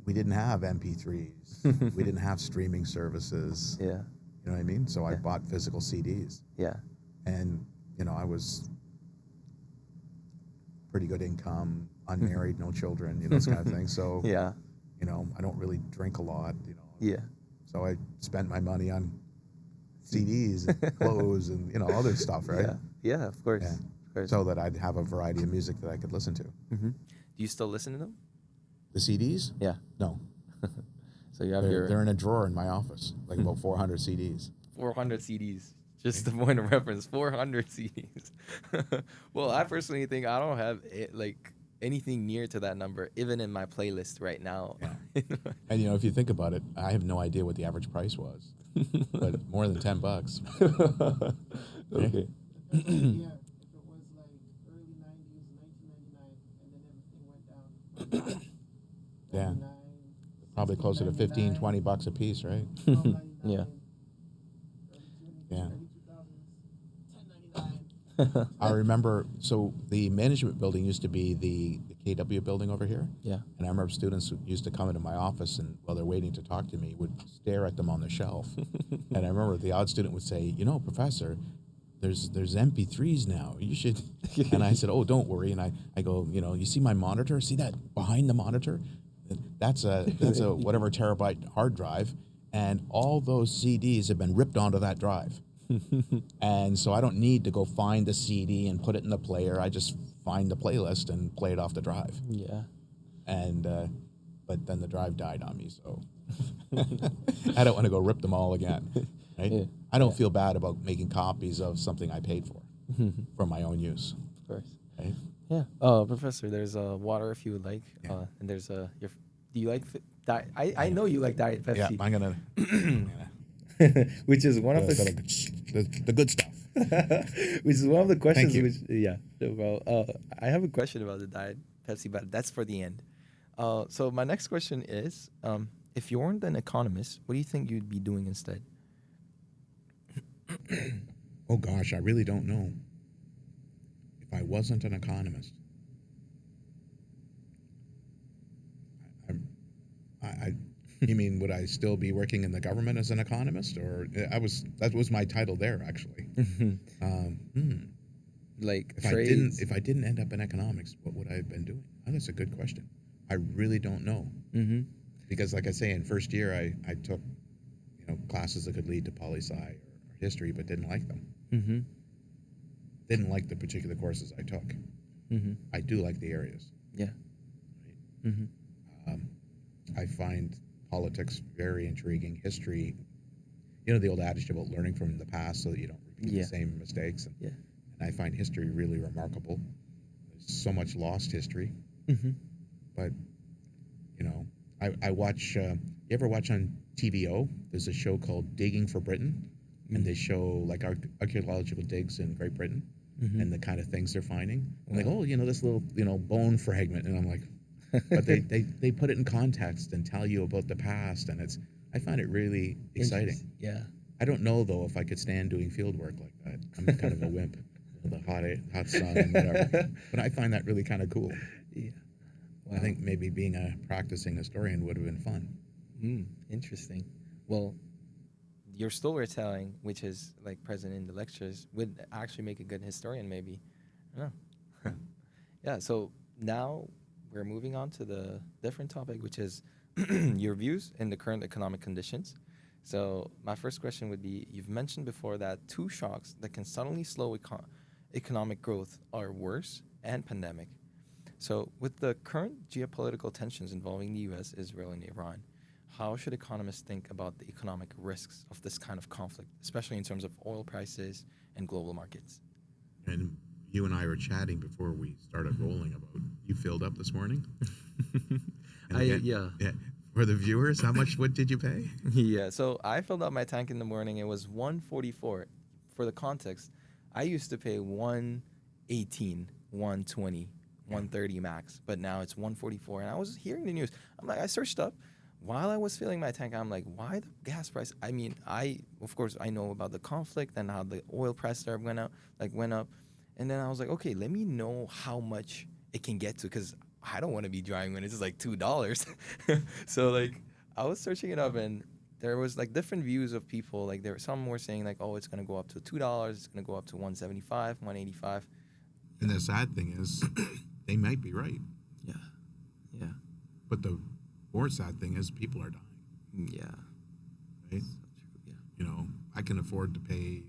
we didn't have MP3s. We didn't have streaming services. yeah. You know what I mean? So I Yeah. bought physical CDs. Yeah. And, I was pretty good income, unmarried, no children, this kind of thing. So, Yeah. I don't really drink a lot, Yeah. So I spent my money on CDs and clothes and, other stuff, right? Yeah. Yeah, of course. Yeah. Of course. So that I'd have a variety of music that I could listen to. Do you still listen to them? The CDs? Yeah. No. So you have They're in a drawer in my office, like about 400 CDs. 400 CDs. Just the point of reference, 400 CDs. Well, I personally think I don't have it, like anything near to that number, even in my playlist right now. Yeah. And if you think about it, I have no idea what the average price was, but more than $10. Okay. Yeah, if it was like early 90s, 1999, and then everything went down. Yeah. 99, Probably closer to 15, 20 bucks a piece, right? Yeah. Yeah. Early 2000s, 10.99. I remember, so the management building used to be the KW building over here. Yeah. And I remember students who used to come into my office and while they're waiting to talk to me would stare at them on the shelf. And I remember the odd student would say, Professor, there's MP3s now. You should. And I said, oh, don't worry. And I go, you see my monitor? See that behind the monitor? That's a whatever terabyte hard drive. And all those CDs have been ripped onto that drive. And so I don't need to go find the CD and put it in the player. I just find the playlist and play it off the drive. Yeah. And but then the drive died on me, so I don't want to go rip them all again. Right? Yeah. I don't feel bad about making copies of something I paid for my own use. Of course. Right? Yeah. Professor, there's water if you would like. Yeah. And there's do you like Diet? I know you like Diet Pepsi. Yeah, I'm gonna Which is one of the the good stuff. which is one of the questions. you. Which yeah. Well, I have a question about the Diet Pepsi, but that's for the end. So my next question is, if you weren't an economist, what do you think you'd be doing instead? Oh gosh, I really don't know. If I wasn't an economist, you mean would I still be working in the government as an economist, or that was my title there actually. Like If I didn't end up in economics, what would I have been doing? Oh, that's a good question. I really don't know. Mm-hmm. Because like I say, in first year I took classes that could lead to poli-sci or history, but didn't like them. Mm-hmm. Didn't like the particular courses I took. Mm-hmm. I do like the areas. Yeah. Mm-hmm. I find politics very intriguing. History, the old adage about learning from the past so that you don't repeat Yeah. the same mistakes. Yeah. And I find history really remarkable. There's so much lost history. Mm-hmm. But, I watch, you ever watch on TVO? There's a show called Digging for Britain. And they show like archaeological digs in Great Britain and the kind of things they're finding. I'm like, oh, this little, bone fragment. And I'm like, but they put it in context and tell you about the past. And I find it really exciting. Yeah. I don't know, though, if I could stand doing field work like that. I'm kind of a wimp. The hot sun and whatever. But I find that really kind of cool. Yeah. Wow. I think maybe being a practicing historian would have been fun. Interesting. Well, your storytelling, which is like present in the lectures, would actually make a good historian, maybe. I don't know. Yeah, so now we're moving on to the different topic, which is your views in the current economic conditions. So my first question would be: you've mentioned before that two shocks that can suddenly slow economic growth are worse and pandemic. So with the current geopolitical tensions involving the U.S., Israel, and Iran, how should economists think about the economic risks of this kind of conflict, especially in terms of oil prices and global markets? And you and I were chatting before we started rolling about you filled up this morning. And Yeah. yeah, for the viewers, what did you pay? Yeah, so I filled up my tank in the morning. It was 144. For the context, I used to pay 118, 120, 130 max, but now it's 144. And I was hearing the news. I'm like, I searched up while I was filling my tank. I'm like, why the gas price? I mean, of course I know about the conflict and how the oil price there went up, and then I was like, okay, let me know how much it can get to, because I don't want to be driving when it's just like $2. So like I was searching it up, and there was like different views of people. Like some were saying like, oh, it's gonna go up to $2. It's gonna go up to 175, 185. And the sad thing is, they might be right. Yeah, yeah, But the more sad thing is, people are dying, yeah, right? yeah. You know, I can afford to pay,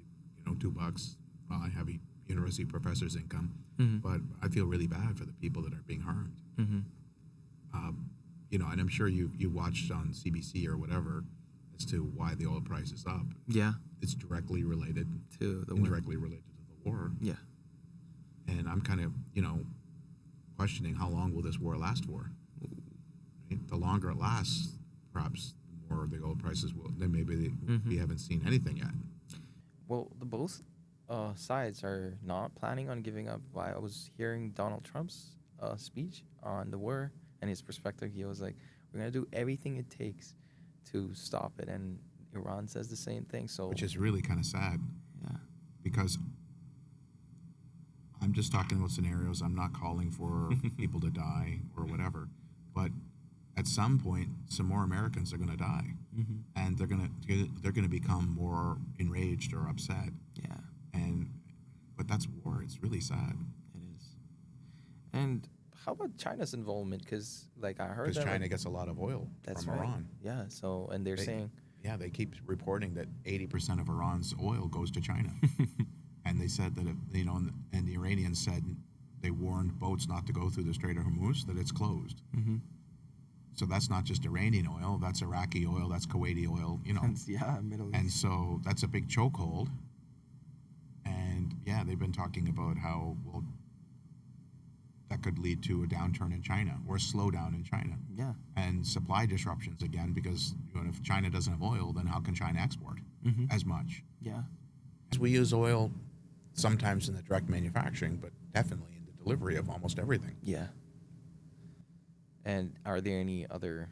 $2. Well, I have a university professor's income, Mm-hmm. but I feel really bad for the people that are being harmed. Mm-hmm. And I'm sure you watched on CBC or whatever as to why the oil price is up. Yeah, It's directly related, to the indirectly related to the war. Yeah, And I'm kind of, questioning how long will this war last for? Right? The longer it lasts, perhaps the more the oil prices will. Then maybe we haven't seen anything yet. well, the both sides are not planning on giving up. I was hearing Donald Trump's speech on the war and his perspective. He was like, "We're gonna do everything it takes to stop it," and Iran says the same thing. So, Which is really kind of sad yeah, because I'm just talking about scenarios. I'm not calling for people to die or whatever, but at some point, some more Americans are going to die, and they're going to become more enraged or upset. yeah, But that's war. It's really sad it is. And how about China's involvement? Because like I heard because that China like, gets a lot of oil that's from right. Iran. Yeah. So and they're They- saying, Yeah, they keep reporting that 80% of Iran's oil goes to China. And they said that, and the Iranians said they warned boats not to go through the Strait of Hormuz, that it's closed. So that's not just Iranian oil, that's Iraqi oil, that's Kuwaiti oil, yeah, Middle East. And so that's a big chokehold. And yeah, they've been talking about how, well, that could lead to a downturn in China or a slowdown in China. Yeah. And supply disruptions again, because if China doesn't have oil, then how can China export as much? Yeah. We use oil sometimes in the direct manufacturing, but definitely in the delivery of almost everything. Yeah. And are there any other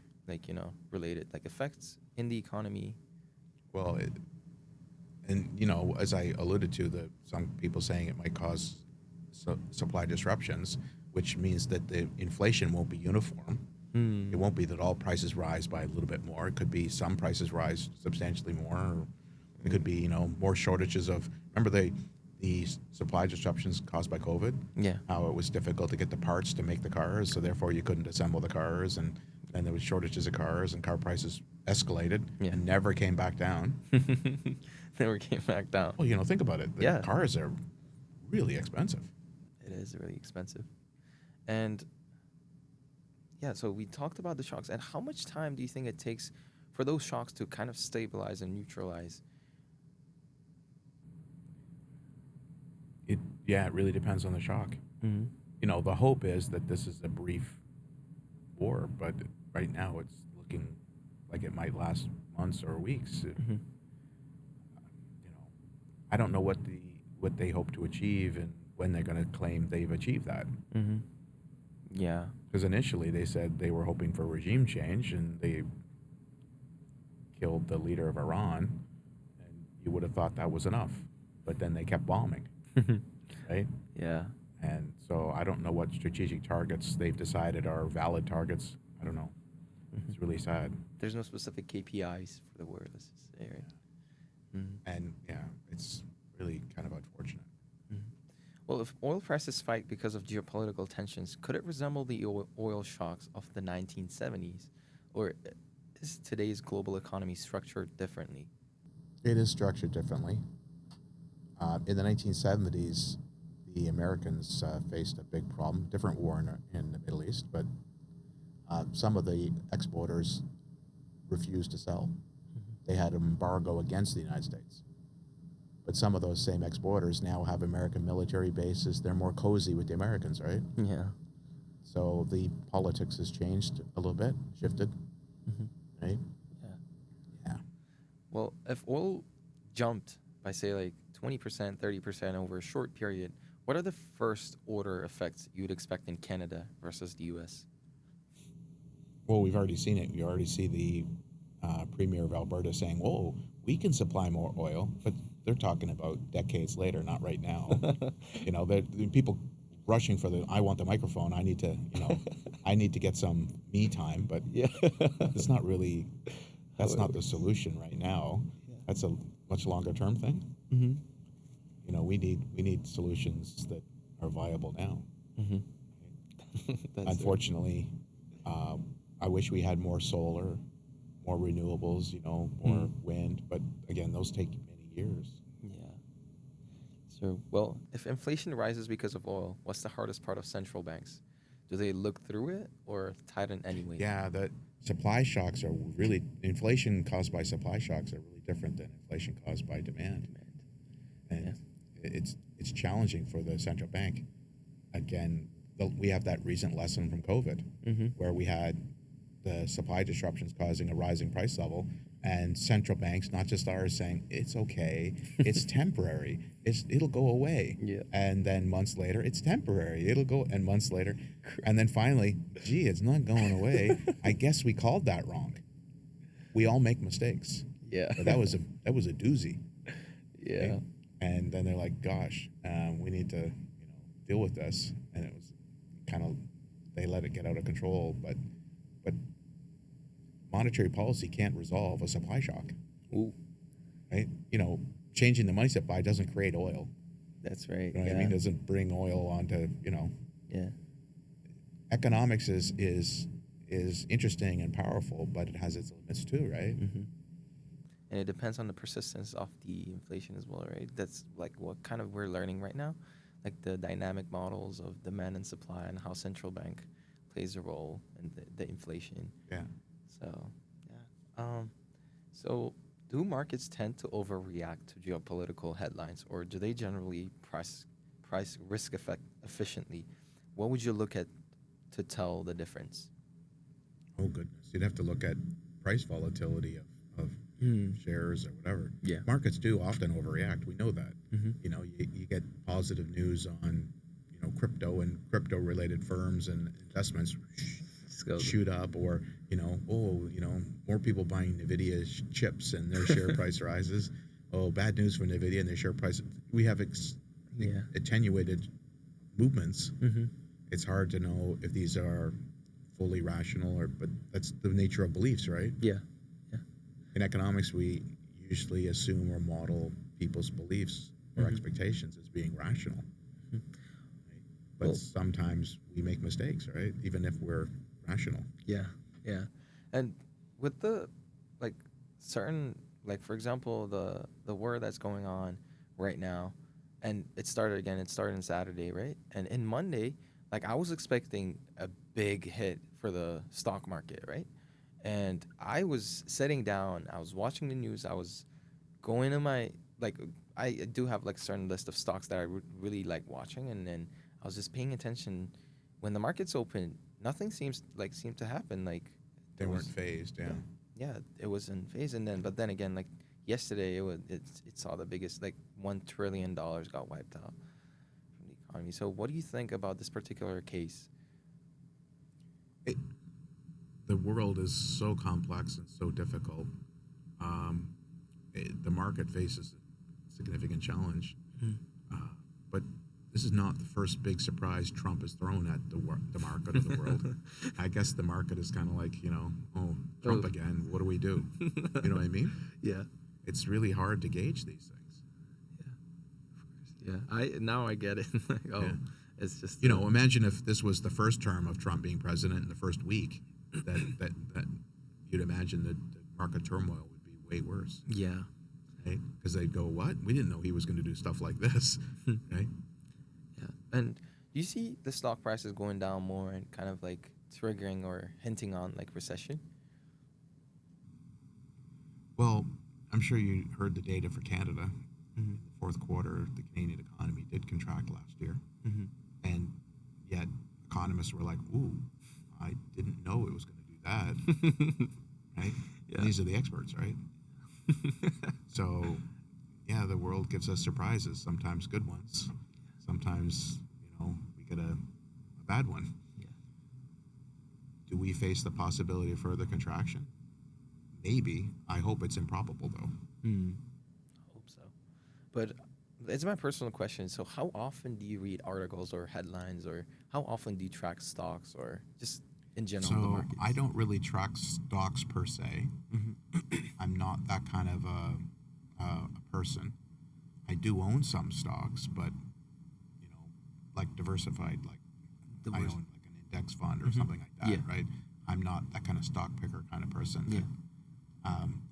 related effects in the economy? Well, as I alluded to, some people saying it might cause supply disruptions, which means that the inflation won't be uniform. It won't be that all prices rise by a little bit more. It could be some prices rise substantially more. Or it could be, more shortages of. Remember the supply disruptions caused by COVID? Yeah. How it was difficult to get the parts to make the cars, so therefore you couldn't assemble the cars, and then there was shortages of cars, and car prices escalated and never came back down. Never came back down. Well, think about it. The cars are really expensive. It is really expensive. And yeah, so we talked about the shocks. And how much time do you think it takes for those shocks to kind of stabilize and neutralize? It really depends on the shock. The hope is that this is a brief war, but right now it's looking like it might last months or weeks. I don't know what they hope to achieve and when they're going to claim they've achieved that. Yeah. Because initially they said they were hoping for regime change, and they killed the leader of Iran, and you would have thought that was enough. But then they kept bombing, right? Yeah. And so I don't know what strategic targets they've decided are valid targets. I don't know. It's really sad. There's no specific KPIs for the war, let's just say, right? And yeah, it's really kind of unfortunate. Well, if oil prices spike because of geopolitical tensions, could it resemble the oil shocks of the 1970s? Or is today's global economy structured differently? It is structured differently. In the 1970s, the Americans faced a big problem, different war in the Middle East, but some of the exporters refused to sell. They had an embargo against the United States. But some of those same exporters now have American military bases. They're more cozy with the Americans, right? Yeah. So the politics has changed a little bit, shifted, right? Yeah. Yeah. Well, if oil jumped by, say, like 20%, 30% over a short period, what are the first order effects you'd expect in Canada versus the US? Well, we've already seen it. We already see the premier of Alberta saying, "Whoa, we can supply more oil," but they're talking about decades later, not right now. The people rushing for the. I want the microphone. I need to. I need to get some me time, but Yeah. it's not really. That's How- not the solution right now. Yeah. That's a much longer term thing. Mm-hmm. We need solutions that are viable now. Mm-hmm. That's Unfortunately, I wish we had more solar, more renewables, more wind. But again, those take many years. Yeah. So, well, if inflation rises because of oil, what's the hardest part of central banks? Do they look through it or tighten anyway? Yeah, the supply shocks are really inflation caused by supply shocks are really different than inflation caused by demand, and it's challenging for the central bank. Again, we have that recent lesson from COVID, where we had the supply disruptions causing a rising price level, and central banks, not just ours, saying it's okay, it's temporary, it'll go away. Yeah. And then months later, it's temporary, it'll go, and months later, and then finally, gee, it's not going away. I guess we called that wrong. We all make mistakes. Yeah. But that was a doozy. Yeah. Right? And then they're like, gosh, we need to deal with this, and it was kind of they let it get out of control, but monetary policy can't resolve a supply shock. Ooh, Right? Changing the money supply doesn't create oil. that's right. You know what I mean? Doesn't bring oil onto, Yeah. economics is interesting and powerful, but it has its limits too, right? Mm-hmm. And it depends on the persistence of the inflation as well, right? That's like what kind of we're learning right now, like the dynamic models of demand and supply and how central bank plays a role in the inflation. Yeah. So, yeah. So do markets tend to overreact to geopolitical headlines, or do they generally price risk effect efficiently? What would you look at to tell the difference? Oh goodness, you'd have to look at price volatility of shares or whatever. Yeah. Markets do often overreact. We know that. Mm-hmm. You get positive news on crypto and crypto related firms and investments shoot up, or more people buying Nvidia chips and their share price rises. Oh, bad news for Nvidia and their share price. We have attenuated movements. Mm-hmm. It's hard to know if these are fully rational, but that's the nature of beliefs, right? Yeah. Yeah. In economics, we usually assume or model people's beliefs or expectations as being rational. Mhm. Right? But Well- sometimes we make mistakes, right? Even if we're rational. Yeah, yeah. And with the like certain like for example the war that's going on right now, and it started on Saturday, right? And in Monday, like I was expecting a big hit for the stock market, right? And I was sitting down, I was watching the news, I was going to my like I do have like a certain list of stocks that I really like watching, and then I was just paying attention when the markets open. Nothing seemed to happen. Like They there weren't was- phased, yeah. yeah, it was in phase, and then again, like yesterday, it saw the biggest like $1 trillion got wiped out from the economy. So, what do you think about this particular case? The world is so complex and so difficult. The market faces a significant challenge. But this is not the first big surprise Trump has thrown at the market or the world. I guess the market is kind of like, Trump Oh. again, what do we do? You know what I mean? Yeah, It's really hard to gauge these things. yeah, of course, Yeah. I get it. Like, oh, Yeah. it's just You know, imagine if this was the first term of Trump being president in the first week, that you'd imagine that the market turmoil would be way worse, yeah. right? Because they'd go, what? We didn't know he was going to do stuff like this, right? Yeah. And do you see the stock prices going down more and kind of like triggering or hinting on like recession? Well, I'm sure you heard the data for Canada. Mm-hmm. In the fourth quarter, the Canadian economy did contract last year, Mm-hmm. and yet economists were like, ooh, I didn't know it was going to do that, right? Yeah. And these are the experts, right? So, yeah, the world gives us surprises, sometimes good ones. Sometimes, we get a bad one. Yeah. Do we face the possibility of further contraction? Maybe. I hope it's improbable, though. Hmm. Hope so. But it's my personal question. So, how often do you read articles or headlines, or how often do you track stocks, or just in general the So markets? I don't really track stocks per se. Mm-hmm. I'm not that kind of a person. I do own some stocks, but like diversified, like I Diverse. own like an index fund or Mhm. something like that, Yeah. right? I'm not that kind of stock picker kind of person. Yeah. Um,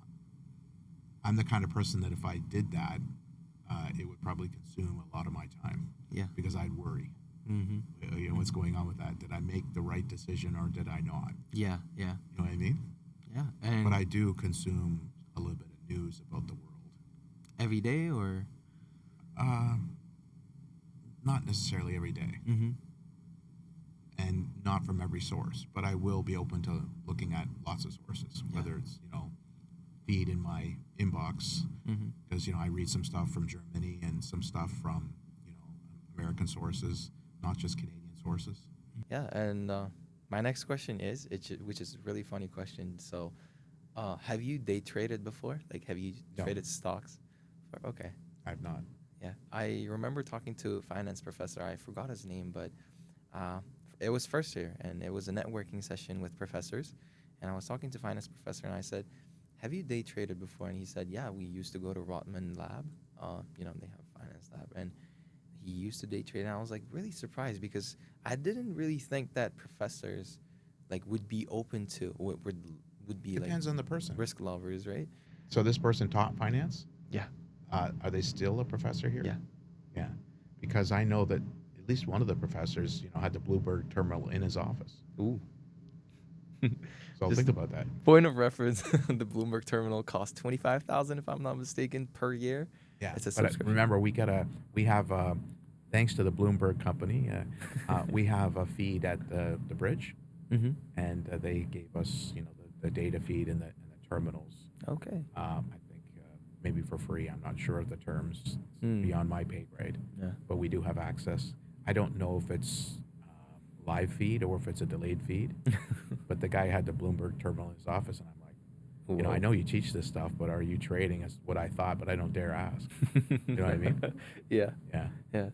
I'm the kind of person that if I did that, it would probably consume a lot of my time Yeah. because I'd worry. Mm-hmm. What's going on with that? Did I make the right decision or did I not? Yeah. Yeah. You know what I mean? Yeah. And But I do consume a little bit of news about the world. every day, or Uh, Not necessarily every day, mm-hmm. and not from every source, but I will be open to looking at lots of sources, Yeah. whether it's feed in my inbox Mm-hmm. because I read some stuff from Germany and some stuff from American sources, not just Canadian sources. Yeah. And my next question is, which is a really funny question. So, have you day traded before? Like, have you No. traded stocks? Okay. I've not. Yeah, I remember talking to a finance professor. I forgot his name, but uh, it was first year, and it was a networking session with professors. And I was talking to finance professor, and I said, "Have you day traded before?" And he said, "Yeah, we used to go to Rotman Lab. They have a finance lab, and he used to day trade." And I was like really surprised because I didn't really think that professors like would be open to would be like Depends on the person. risk lovers, right? So this person taught finance. Yeah, Are they still a professor here? yeah. Yeah, because I know that at least one of the professors, had the Bloomberg terminal in his office. Ooh. So Just think about that. point of reference, the Bloomberg terminal costs 25,000, if I'm not mistaken, per year. Yeah, It's a but subscription. remember, we have thanks to the Bloomberg company, we have a feed at the bridge, Mm-hmm. and they gave us the data feed in the terminals. Okay. I think maybe for free. I'm not sure of the terms. It's Mm. beyond my pay grade, Yeah. but we do have access. I don't know if it's live feed or if it's a delayed feed, but the guy had the Bloomberg terminal in his office, and I'm like, I know you teach this stuff, but are you trading? Is what I thought, but I don't dare ask. You know what I mean? Yeah. Yeah. Yeah.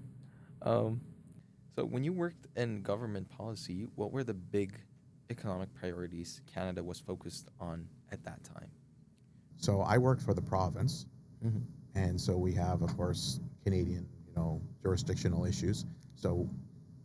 So when you worked in government policy, what were the big economic priorities Canada was focused on at that time? So I worked for the province, Mm-hmm. and so we have, of course, Canadian, jurisdictional issues. So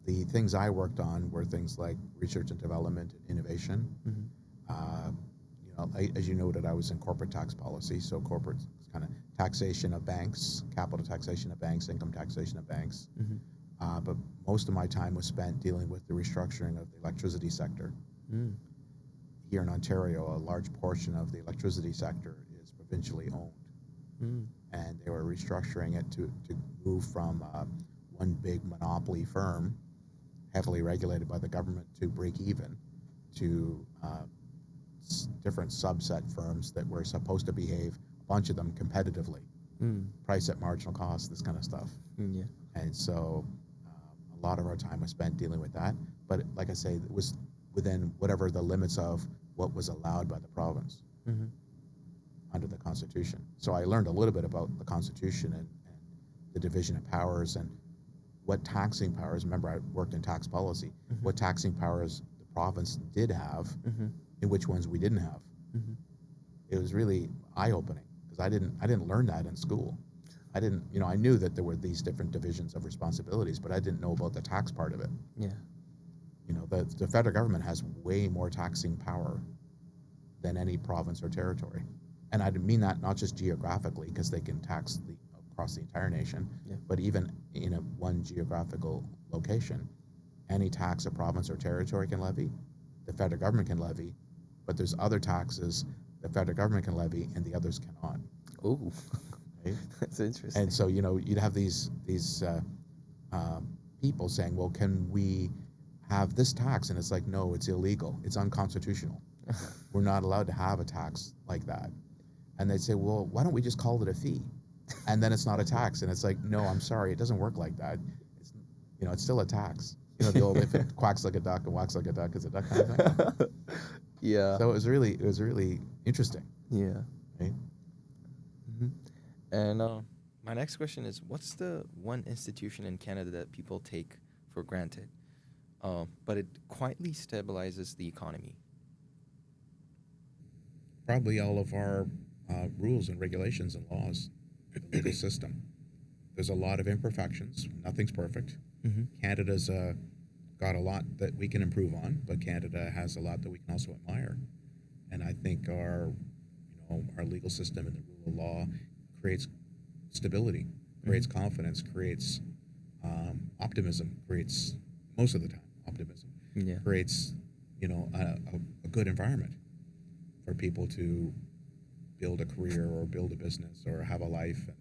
the things I worked on were things like research and development and innovation. Mm-hmm. As you noted, I was in corporate tax policy, so corporate kind of taxation of banks, capital taxation of banks, income taxation of banks. Mm-hmm. But most of my time was spent dealing with the restructuring of the electricity sector. Mm. Here in Ontario, a large portion of the electricity sector is provincially owned. Mm. And they were restructuring it to move from one big monopoly firm, heavily regulated by the government, to break even, to different subset firms that were supposed to behave, a bunch of them competitively, Mm. price at marginal cost, this kind of stuff. Yeah. And so a lot of our time was spent dealing with that. But like I say, it was within whatever the limits of what was allowed by the province. Mm-hmm. Under the Constitution. So I learned a little bit about the Constitution and the division of powers and what taxing powers, remember I worked in tax policy, Mm-hmm. what taxing powers the province did have Mm-hmm. and which ones we didn't have. Mm-hmm. It was really eye-opening because I didn't learn that in school. I didn't, I knew that there were these different divisions of responsibilities, but I didn't know about the tax part of it. Yeah. The federal government has way more taxing power than any province or territory. And I mean that not just geographically, because they can tax across the entire nation, Yeah. but even in one geographical location, any tax a province or territory can levy, the federal government can levy, but there's other taxes the federal government can levy and the others cannot. Oh, Right? that's interesting. And so you'd have these people saying, well, can we have this tax? And it's like, no, it's illegal. It's unconstitutional. We're not allowed to have a tax like that. And they'd say, well, why don't we just call it a fee? And then it's not a tax. And it's like, no, I'm sorry, it doesn't work like that. It's, it's still a tax. The old, if it quacks like a duck and walks like a duck, it's a duck kind of thing. Yeah. So it was really interesting. Yeah. Right? Hmm. And my next question is, what's the one institution in Canada that people take for granted, but it quietly stabilizes the economy? Probably all of our rules and regulations and laws, the legal system. There's a lot of imperfections. Nothing's perfect. Mm-hmm. Canada's got a lot that we can improve on, but Canada has a lot that we can also admire. And I think our legal system and the rule of law creates stability, creates confidence, creates optimism, creates most of the time optimism, Yeah. creates a good environment for people to build a career or build a business or have a life and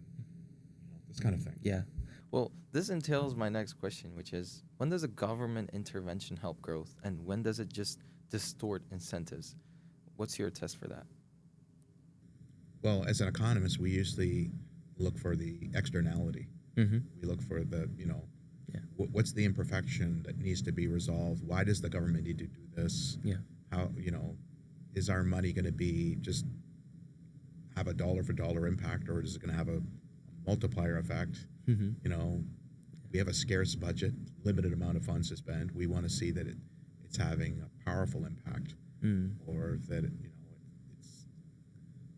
this kind of thing. Yeah. Well, this entails my next question, which is, when does a government intervention help growth, and when does it just distort incentives? What's your test for that? Well, as an economist, we usually look for the externality. Mm-hmm. We look for the, Yeah. what's the imperfection that needs to be resolved? Why does the government need to do this? Yeah. How, is our money going to be just have a dollar for dollar impact, or is it going to have a multiplier effect? Mm-hmm. We have a scarce budget, limited amount of funds to spend. We want to see that it's having a powerful impact, or that it's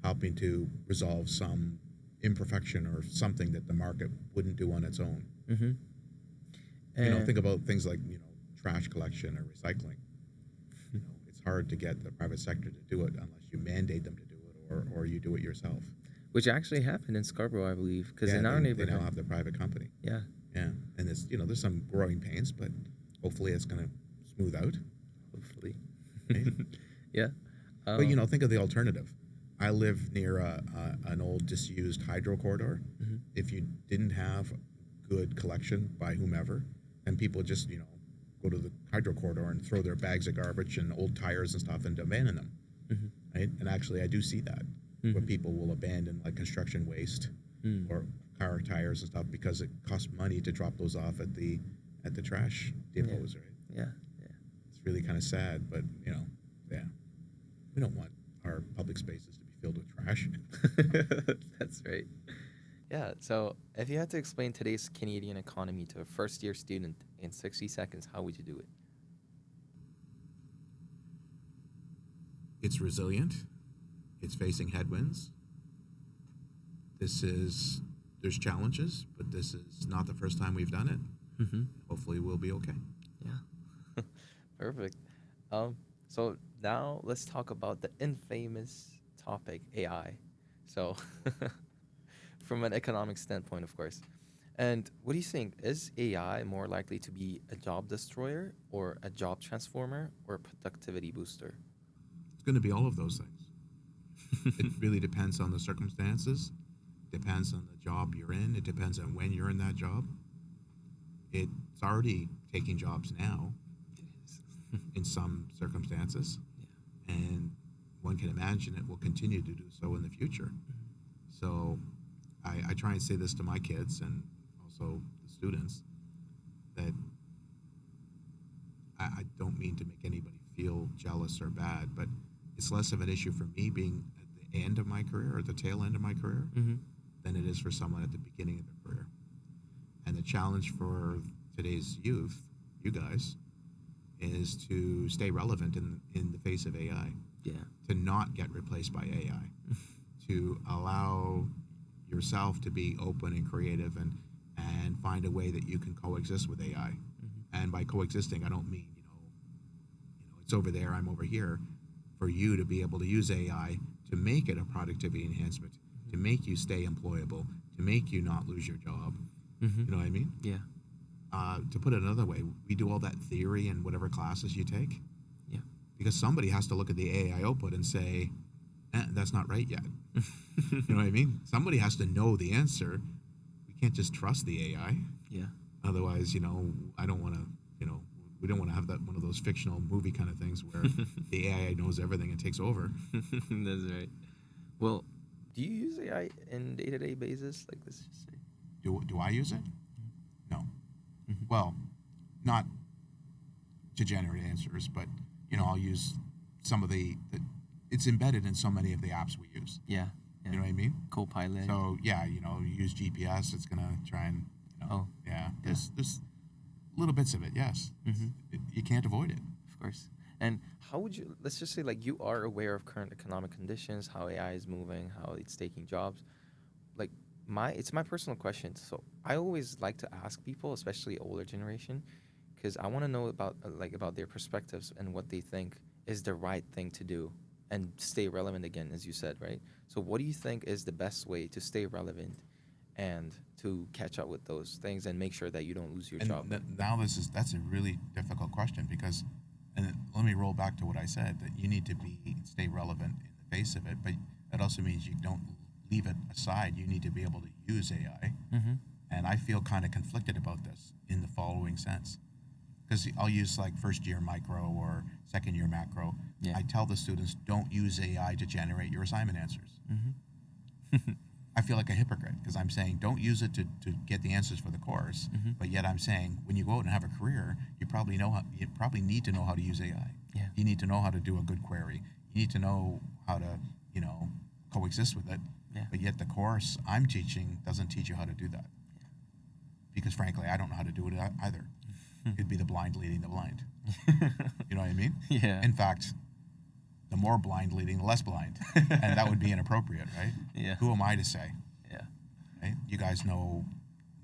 helping to resolve some imperfection or something that the market wouldn't do on its own. Mm-hmm. Think about things like trash collection or recycling. It's hard to get the private sector to do it unless you mandate them to do it, or you do it yourself. Which actually happened in Scarborough, I believe, because in our they neighborhood, now have the private company. yeah, Yeah, and it's there's some growing pains, but hopefully it's going to smooth out. hopefully, Right? yeah. But think of the alternative. I live near an old disused hydro corridor. Mm-hmm. If you didn't have good collection by whomever, and people just go to the hydro corridor and throw their bags of garbage and old tires and stuff and abandon them. Mm-hmm. Right? And actually, I do see that where people will abandon like construction waste or car tires and stuff because it costs money to drop those off at the trash depots. Right? Yeah, It's really kind of sad, but yeah, we don't want our public spaces to be filled with trash. yeah. That's right. Yeah. So, if you had to explain today's Canadian economy to a first-year student in 60 seconds, how would you do it? It's resilient. It's facing headwinds. There's challenges, but this is not the first time we've done it. Mm-hmm. Hopefully we'll be okay. Yeah. Perfect. So now let's talk about the infamous topic, AI. So, from an economic standpoint, of course. And what do you think? Is AI more likely to be a job destroyer or a job transformer or a productivity booster? It's going to be all of those things. It really depends on the circumstances, depends on the job you're in, it depends on when you're in that job. It's already taking jobs now It is. in some circumstances, and one can imagine it will continue to do so in the future. So I try and say this to my kids and also the students, that I don't mean to make anybody feel jealous or bad, but it's less of an issue for me being at the end of my career or at the tail end of my career Mm-hmm. than it is for someone at the beginning of their career. And the challenge for today's youth, you guys, is to stay relevant in the face of AI, Yeah. to not get replaced by AI, to allow yourself to be open and creative and find a way that you can coexist with AI. And by coexisting, I don't mean it's over there, I'm over here. For you to be able to use AI to make it a productivity enhancement, to make you stay employable, to make you not lose your job. You know what I mean? Yeah. To put it another way, we do all that theory in whatever classes you take. Yeah. Because somebody has to look at the AI output and say, that's not right yet. You know what I mean? Somebody has to know the answer. We can't just trust the AI. Yeah. Otherwise, I don't want to, we don't want to have that one of those fictional movie kind of things where the AI knows everything and takes over. That's right. Well, do you use AI in day-to-day basis? Like, let's just say. Do I use it? No. Well, not to generate answers, but I'll use some of it's embedded in so many of the apps we use. Yeah. You know what I mean? Copilot. So yeah, you use GPS, it's gonna try and there's little bits of it, yes. You can't avoid it. Of course. And how would you, let's just say, like, you are aware of current economic conditions, how AI is moving, how it's taking jobs. Like, it's my personal question. So I always like to ask people, especially older generation, because I want to know about their perspectives and what they think is the right thing to do and stay relevant again, as you said, right? So what do you think is the best way to stay relevant and to catch up with those things and make sure that you don't lose your job? Now that's a really difficult question because, and let me roll back to what I said, that you need to stay relevant in the face of it, but that also means you don't leave it aside. You need to be able to use AI. And I feel kind of conflicted about this in the following sense. Because I'll use like first year micro or second year macro. Yeah. I tell the students, don't use AI to generate your assignment answers. I feel like a hypocrite because I'm saying don't use it to get the answers for the course, but yet I'm saying when you go out and have a career, you probably need to know how to use AI. Yeah. You need to know how to do a good query. You need to know how to coexist with it. Yeah. But yet the course I'm teaching doesn't teach you how to do that. Because frankly, I don't know how to do it either. It'd be the blind leading the blind. You know what I mean? Yeah. In fact, the more blind leading, the less blind. And that would be inappropriate, right? Yeah. Who am I to say? Yeah. Right? You guys know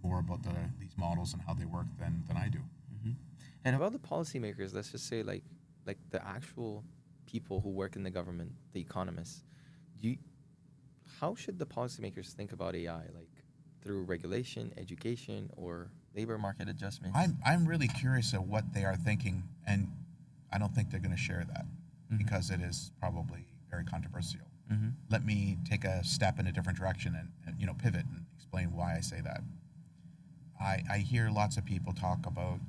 more about these models and how they work than I do. And about the policymakers, let's just say like the actual people who work in the government, the economists, how should the policymakers think about AI? Like through regulation, education, or labor market adjustments? I'm really curious of what they are thinking, and I don't think they're going to share that because it is probably very controversial. Let me take a step in a different direction and pivot and explain why I say that. I hear lots of people talk about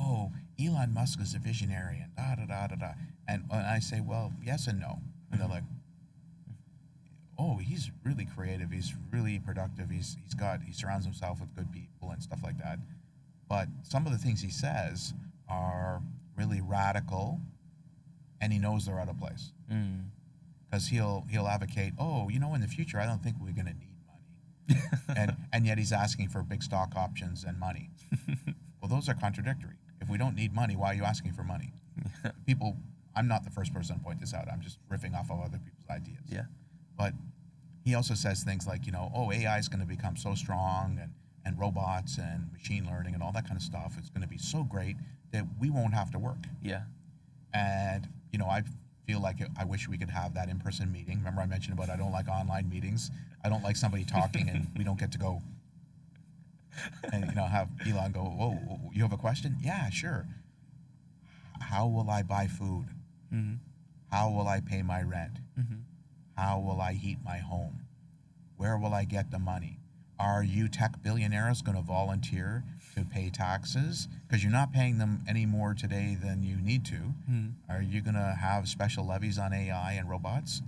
oh, Elon Musk is a visionary and da da da da da, and I say, well, yes and no, and they're like, oh, he's really creative, he's really productive, he surrounds himself with good people and stuff like that. But some of the things he says are really radical, and he knows they're out of place. Because he'll advocate, oh, in the future, I don't think we're going to need money. and yet he's asking for big stock options and money. Well, those are contradictory. If we don't need money, why are you asking for money? People, I'm not the first person to point this out. I'm just riffing off of other people's ideas. Yeah. But he also says things like, oh, AI is going to become so strong and robots and machine learning and all that kind of stuff. It's going to be so great that we won't have to work. Yeah. And, I feel like I wish we could have that in-person meeting. Remember I mentioned about I don't like online meetings. I don't like somebody talking and we don't get to go and, have Elon go, whoa, you have a question? Yeah, sure. How will I buy food? How will I pay my rent? How will I heat my home? Where will I get the money? Are you tech billionaires going to volunteer to pay taxes? Because you're not paying them any more today than you need to. Are you going to have special levies on AI and robots?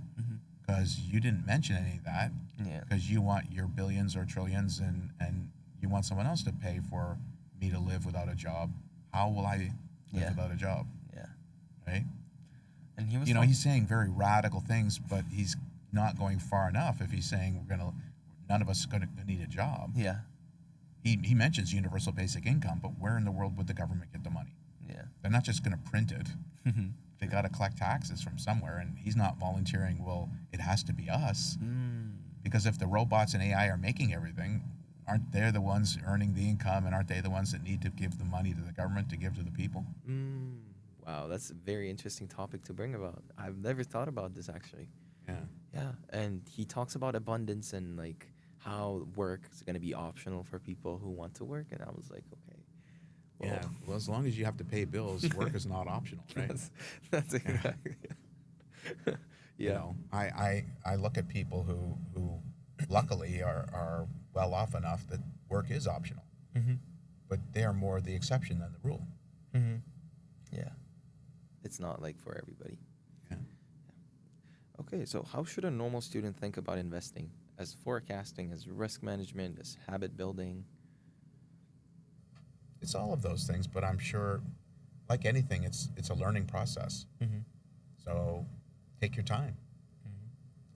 Because you didn't mention any of that. Yeah. Because you want your billions or trillions and you want someone else to pay for me to live without a job. How will I live without a job? Yeah. Right? And he was he's saying very radical things, but he's not going far enough if he's saying none of us are going to need a job. Yeah. He mentions universal basic income, but where in the world would the government get the money? Yeah. They're not just going to print it. They got to collect taxes from somewhere, and he's not volunteering, well, it has to be us. Because if the robots and AI are making everything, aren't they the ones earning the income, and aren't they the ones that need to give the money to the government to give to the people? Mm, wow, that's a very interesting topic to bring about. I've never thought about this actually. Yeah. Yeah, and he talks about abundance and like how work is going to be optional for people who want to work, and I was like, okay, well, Yeah. Well, as long as you have to pay bills, work is not optional, right? that's exactly. You Yeah. know, I look at people who luckily are well off enough that work is optional, Mm-hmm. but they are more the exception than the rule. Mm-hmm. Yeah, it's not like for everybody. Yeah. Okay, so how should a normal student think about investing? As forecasting, as risk management, as habit building? It's all of those things, but I'm sure, like anything, it's a learning process. Mm-hmm. So take your time,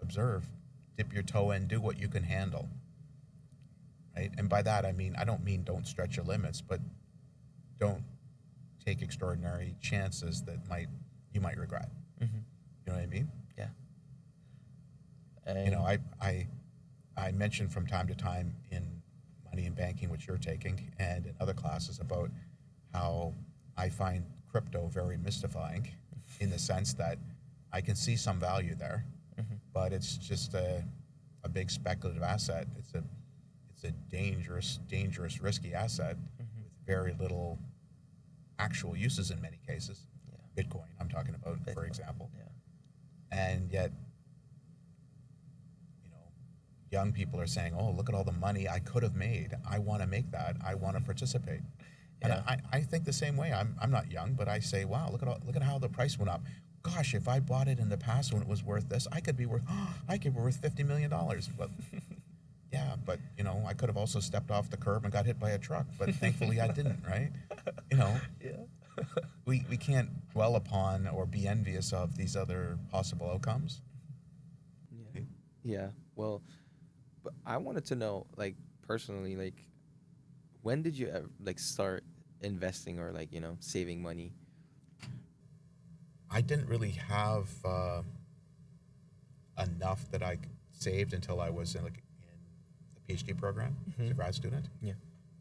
observe, dip your toe in, do what you can handle, right? And by that I mean I don't mean don't stretch your limits, but don't take extraordinary chances that you might regret. Mm-hmm. You know what I mean? Yeah. You know, And I mentioned from time to time in money and banking, which you're taking, and in other classes about how I find crypto very mystifying in the sense that I can see some value there, Mhm. but it's just a big speculative asset. It's a dangerous, risky asset Mhm. with very little actual uses in many cases. Yeah. Bitcoin, I'm talking about, for Bitcoin. example. Yeah. And yet, you know, young people are saying, "Oh, look at all the money I could have made. I want to make that. I want to participate." And Yeah. I think the same way. I'm not young, but I say, "Wow, look at how the price went up. Gosh, if I bought it in the past when it was worth this, I could be worth $50 million." But yeah, but you know, I could have also stepped off the curb and got hit by a truck, but thankfully I didn't, right? You know, Yeah. we can't dwell upon or be envious of these other possible outcomes. Yeah. Yeah. Well, but I wanted to know, like, personally, like, when did you ever, like, start investing or, like, saving money? I didn't really have enough that I saved until I was in the PhD program as a Mhm. grad student, Yeah.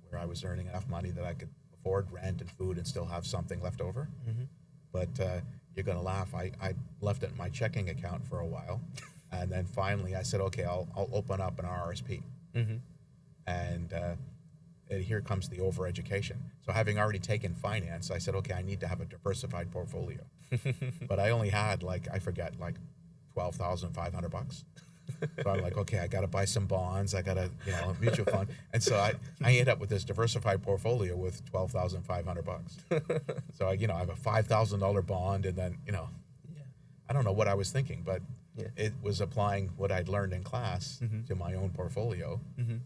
where I was earning enough money that I could afford rent and food and still have something left over. Mm-hmm. But you're gonna laugh. I left it in my checking account for a while, and then finally I said, okay, I'll open up an RSP, Mm-hmm. and here comes the overeducation. So having already taken finance, I said, okay, I need to have a diversified portfolio. But I only had I forget, $12,500. So I'm like, okay, I got to buy some bonds. I got to, a mutual fund. And so I ended up with this diversified portfolio with $12,500. So I have a $5,000 bond, and then, Yeah. I don't know what I was thinking, but Yeah. it was applying what I'd learned in class Mhm. to my own portfolio. Mm-hmm.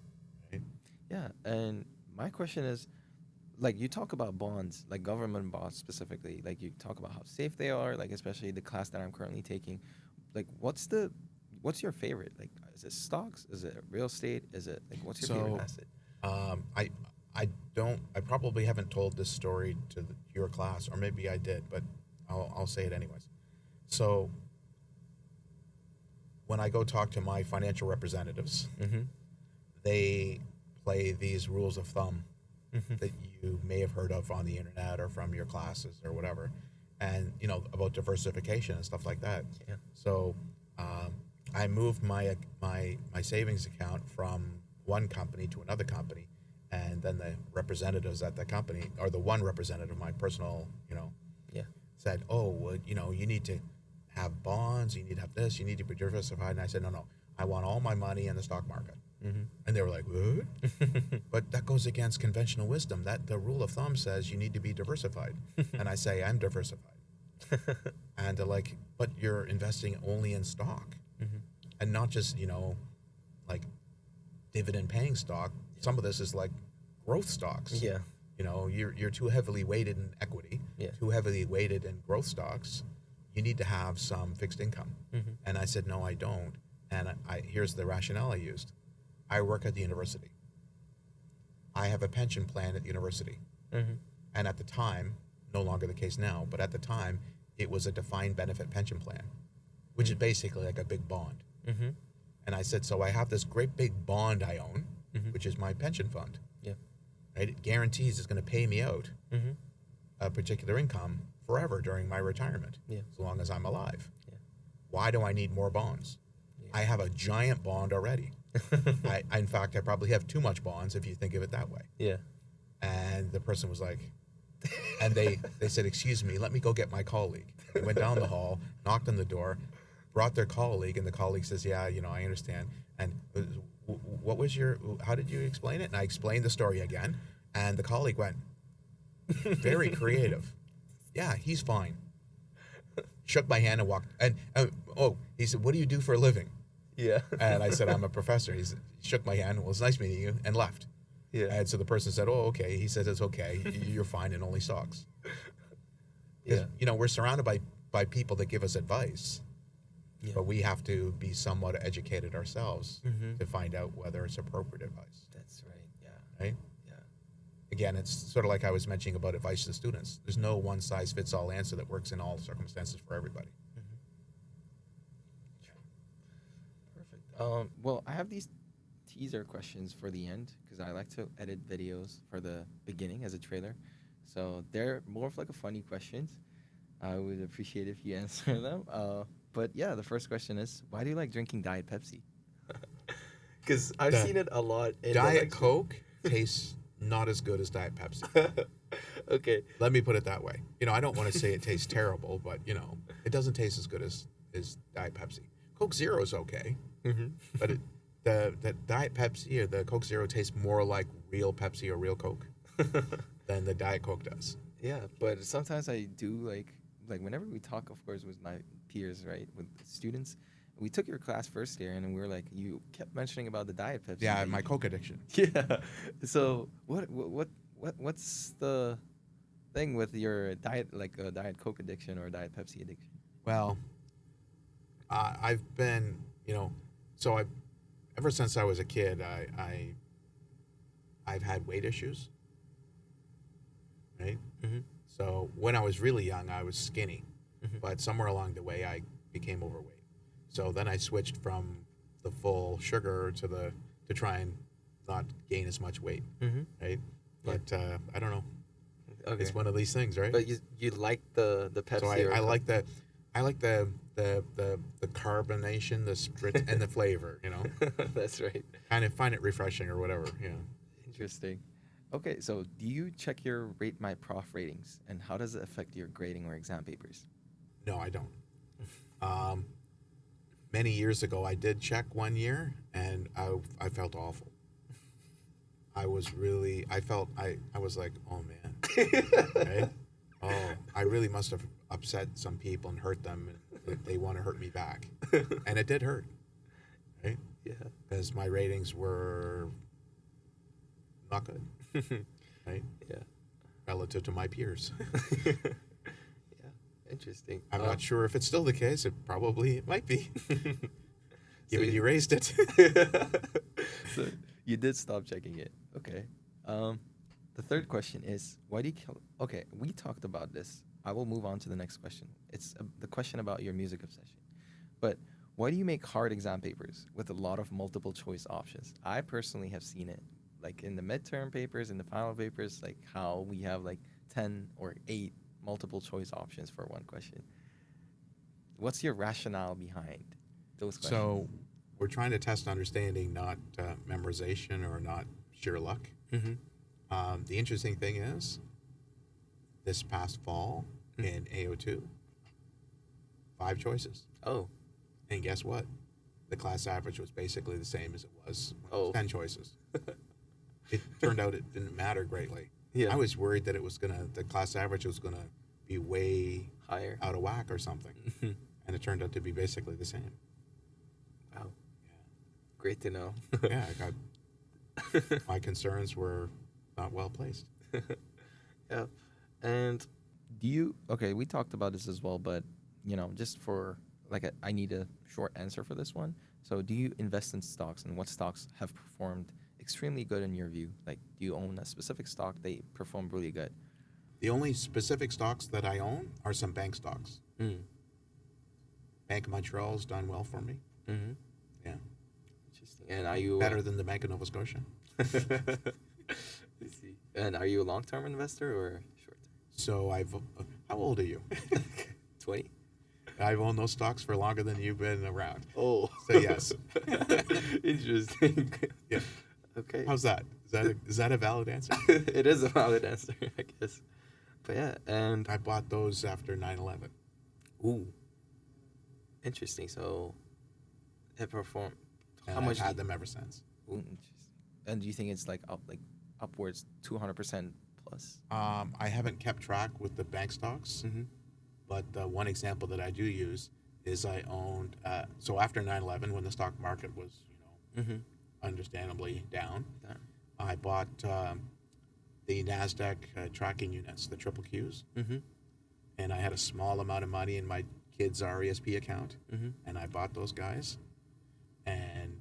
Right? Yeah. And my question is, like, you talk about bonds, like government bonds specifically, like you talk about how safe they are, like especially the class that I'm currently taking. Like, what's your favorite? Like, is it stocks? Is it real estate? Is it like what's your favorite So asset? I probably haven't told this story to your class, or maybe I did, but I'll say it anyways. So when I go talk to my financial representatives, Mm-hmm. they play these rules of thumb Mm-hmm. that you may have heard of on the internet or from your classes or whatever, and about diversification and stuff like that. Yeah. So I moved my savings account from one company to another company, and then the representatives at that company, or the one representative, my personal, Yeah. said, "Oh, well, you need to have bonds, you need to have this, you need to be diversified." And I said, "No, I want all my money in the stock market." Mm-hmm. And they were like, "What?" But that goes against conventional wisdom. That the rule of thumb says you need to be diversified. And I say, I'm diversified. And they're like, "But you're investing only in stock, Mm-hmm. and not just, like dividend paying stock. Some of this is like growth stocks. Yeah. You're too heavily weighted in equity, Yeah. too heavily weighted in growth stocks. You need to have some fixed income." Mm-hmm. And I said, "No, I don't." And here's the rationale I used. I work at the university. I have a pension plan at the university. Mm-hmm. And at the time, no longer the case now, but at the time, it was a defined benefit pension plan, which is basically like a big bond. Mm-hmm. And I said, so I have this great big bond I own, Mhm. which is my pension fund. Yeah. Right? It guarantees it's going to pay me out Mm-hmm. a particular income forever during my retirement, Yeah. as long as I'm alive. Yeah. Why do I need more bonds? Yeah. I have a giant bond already. In fact, I probably have too much bonds if you think of it that way. Yeah. And the person was like, and they said, excuse me, let me go get my colleague. They went down the hall, knocked on the door, brought their colleague, and the colleague says, yeah, I understand. And what was how did you explain it? And I explained the story again, and the colleague went, very creative. Yeah, he's fine. Shook my hand and walked, and he said, what do you do for a living? Yeah. And I said, I'm a professor. He shook my hand, well, it's nice meeting you, and left. Yeah. And so the person said, oh, okay. He said, it's okay. You're fine and only stocks. Because, we're surrounded by people that give us advice, Yeah. but we have to be somewhat educated ourselves Mhm. to find out whether it's appropriate advice, That's right. Yeah. right? Yeah. Again, it's sort of like I was mentioning about advice to students. There's no one-size-fits-all answer that works in all circumstances for everybody. Perfect. Well, I have these teaser questions for the end because I like to edit videos for the beginning as a trailer. So they're more of like a funny questions. I would appreciate if you answer them. But yeah, the first question is, why do you like drinking Diet Pepsi? Because I've The seen it a lot. In Diet Coke tastes not as good as Diet Pepsi. Okay. Let me put it that way. I don't want to say it tastes terrible, but, it doesn't taste as good as Diet Pepsi. Coke Zero is okay, Mm-hmm. but the Diet Pepsi or the Coke Zero tastes more like real Pepsi or real Coke than the Diet Coke does. Yeah, but sometimes I do like whenever we talk, of course, with my peers, right, with students. We took your class first year, and we were like, you kept mentioning about the Diet Pepsi. Yeah, that my you- Coke addiction. Yeah. So what's the thing with your diet, like a Diet Coke addiction or Diet Pepsi addiction? Well, I've been, so ever since I was a kid, I've had weight issues, right? Mm-hmm. So when I was really young, I was skinny, Mhm. but somewhere along the way, I became overweight. So then I switched from the full sugar to try and not gain as much weight, Mm-hmm. right? Yeah. But I don't know. Okay. It's one of these things, right? But you like the Pepsi? So or I Coke? like the carbonation, the sprit, and the flavor. That's right. Kind of find it refreshing or whatever. Interesting. Okay, so do you check your Rate My Prof ratings, and how does it affect your grading or exam papers? No, I don't. Many years ago, I did check one year, and I felt awful. I was like, oh man, right? Oh, I really must have upset some people and hurt them, and they want to hurt me back, and it did hurt, right? Yeah. Because my ratings were not good, right? Yeah. Relative to my peers. Yeah. Interesting. I'm not sure if it's still the case. It might be. Given you- you raised it. So you did stop checking it. Okay. The third question is, why do you kill? Okay, we talked about this. I will move on to the next question. It's the question about your music obsession. But why do you make hard exam papers with a lot of multiple choice options? I personally have seen it, like in the midterm papers, in the final papers, like how we have like 10 or 8 multiple choice options for one question. What's your rationale behind those questions? So we're trying to test understanding, not memorization or not sheer luck. Mm-hmm. The interesting thing is, this past fall in AO2, 5 choices. Oh, And guess what? The class average was basically the same as it was when it was Oh. 10 choices. It turned out it didn't matter greatly. yeah. I was worried that the class average was going to be way Higher. out of whack or something. And it turned out to be basically the same. Wow. Great to know. Yeah, my concerns were not well placed. Yeah. And okay, we talked about this as well, but, just for, I need a short answer for this one. So do you invest in stocks, and what stocks have performed extremely good in your view? Like, do you own a specific stock they perform really good? The only specific stocks that I own are some bank stocks. Mm. Bank of Montreal's done well for me. Mm-hmm. Yeah. Interesting. And are you Better than the Bank of Nova Scotia. Let's see. And are you a long-term investor or short-term? So how old are you? 20. I've owned those stocks for longer than you've been around. Oh. So yes. Interesting. Yeah. Okay. How's that? Is that a valid answer? It is a valid answer, I guess. But yeah, and I bought those after 9/11. ooh, interesting. So it performed. And How I've much? had them ever since. Ooh, interesting. And do you think it's like upwards 200% plus? I haven't kept track with the bank stocks, Mm-hmm. but one example that I do use is I owned. So after 9/11, when the stock market was, Mm-hmm. understandably down, Yeah. I bought the Nasdaq tracking units, the triple Qs, Mm-hmm. and I had a small amount of money in my kid's RESP account, Mm-hmm. and I bought those guys, and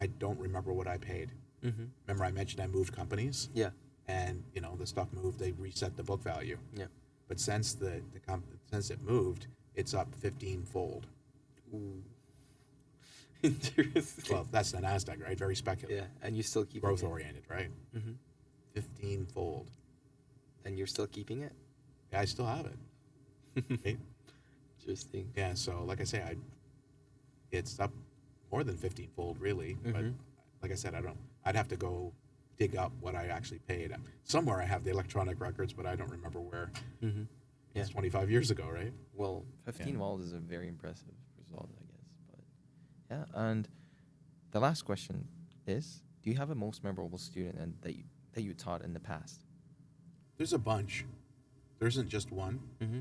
I don't remember what I paid. Mm-hmm. Remember, I mentioned I moved companies, Yeah. and the stock moved. They reset the book value. Yeah. But since since it moved, it's up 15-fold. Ooh. Interesting. Well, that's the Nasdaq, right? Very speculative, Yeah, and you still keep growth oriented, right? Mm-hmm. 15-fold. And you're still keeping it. Yeah, I still have it. Right? Interesting. Yeah. So, like I say, it's up more than 15-fold, really. But Mhm. like I said, I'd have to go dig up what I actually paid. Somewhere I have the electronic records, but I don't remember where. Mm-hmm. It's Yeah. 25 years ago, right? Well, 15 Yeah. walls is a very impressive result, I guess. But yeah, and the last question is: do you have a most memorable student and that you taught in the past? There's a bunch. There isn't just one. Mm-hmm.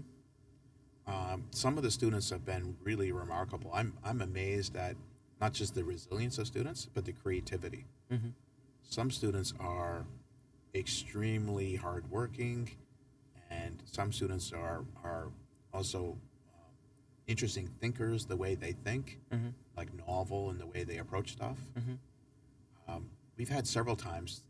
Some of the students have been really remarkable. I'm amazed at not just the resilience of students, but the creativity. Mm-hmm. Some students are extremely hardworking, and some students are also interesting thinkers. The way they think, Mm-hmm. like novel in the way they approach stuff. Mm-hmm. We've had several times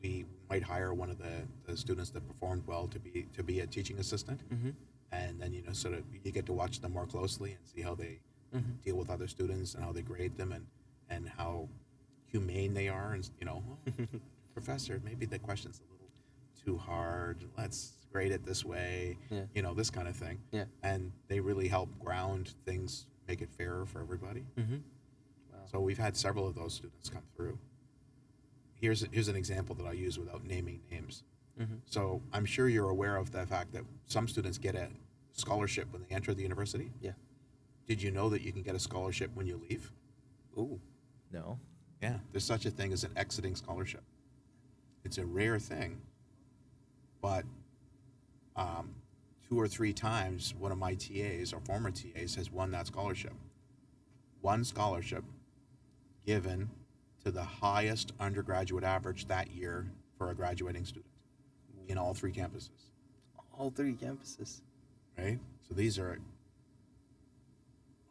we might hire one of the students that performed well to be a teaching assistant, Mm-hmm. and then sort of you get to watch them more closely and see how they Mm-hmm. deal with other students and how they grade them and how humane they are, and professor, maybe the question's a little too hard, let's grade it this way. Yeah. This kind of thing. Yeah. And they really help ground things, make it fairer for everybody. Mm-hmm. Wow. So we've had several of those students come through. Here's an example that I'll use without naming names. Mm-hmm. So I'm sure you're aware of the fact that some students get a scholarship when they enter the university. Yeah. Did you know that you can get a scholarship when you leave? Ooh. No. Yeah, there's such a thing as an exiting scholarship. It's a rare thing, but 2 or 3 times one of my TAs or former TAs has won that scholarship. One scholarship given to the highest undergraduate average that year for a graduating student in all 3 campuses, All 3 campuses. right? So these are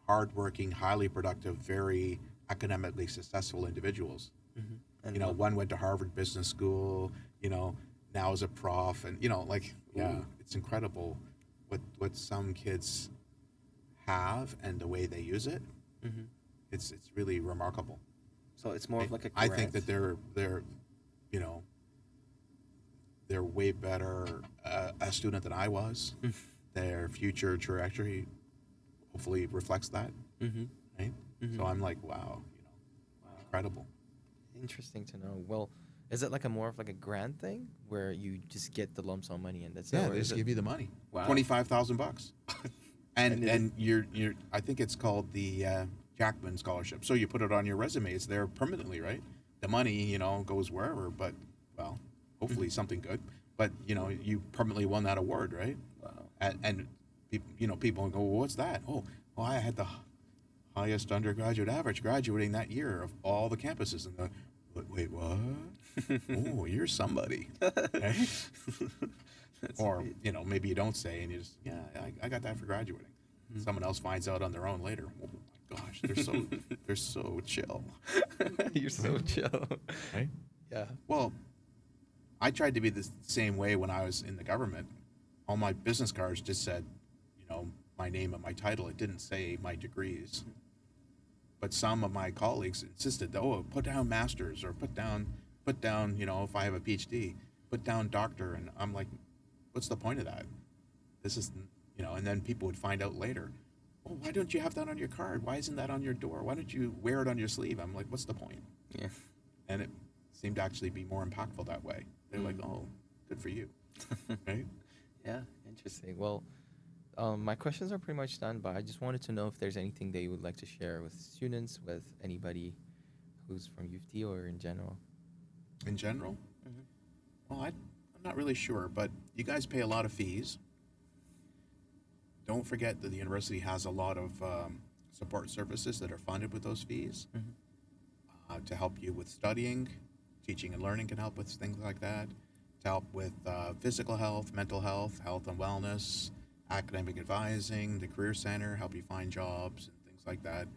hardworking, highly productive, very academically successful individuals. Mm-hmm. And One went to Harvard Business School, now is a prof, and Ooh. it's incredible what some kids have and the way they use it. Mm-hmm. It's really remarkable. So it's more of like a I grant. think that they're way better a student than I was. Their future trajectory hopefully reflects that, Mm-hmm. right? Mm-hmm. So I'm like, wow, Wow. incredible. Interesting to know. Well, is it like a more of like a grant thing where you just get the lump sum money and that's it? Yeah, Or they is just it- give you the money. Wow. $25,000. And And it- you're I think it's called the Jackman Scholarship. So you put it on your resume. It's there permanently, right? The money, goes wherever, but hopefully something good. But you permanently won that award, right? Wow. And people go, well, what's that? Oh, well, I had the highest undergraduate average graduating that year of all the campuses. And the wait, what? Oh, you're somebody, right? That's Or great. maybe you don't say, and you just I got that for graduating. Mhm. Someone else finds out on their own later. Oh my gosh, they're so chill, You're so chill. right? Yeah. Well, I tried to be the same way when I was in the government. All my business cards just said, my name and my title. It didn't say my degrees. But some of my colleagues insisted, oh, put down masters or put down, if I have a PhD, put down doctor. And I'm like, what's the point of that? This is, and then people would find out later, oh, why don't you have that on your card? Why isn't that on your door? Why don't you wear it on your sleeve? I'm like, what's the point? Yeah. And it seemed to actually be more impactful that way. They're like, oh, good for you. Right? Yeah, interesting. Well, my questions are pretty much done, but I just wanted to know if there's anything that you would like to share with students, with anybody who's from UofT or in general. In general, Mhm. well, I'm not really sure, but you guys pay a lot of fees. Don't forget that the university has a lot of support services that are funded with those fees Mhm. to help you with studying. Teaching and learning can help with things like that. To help with physical health, mental health, health and wellness, academic advising, the Career Center, help you find jobs and things like that.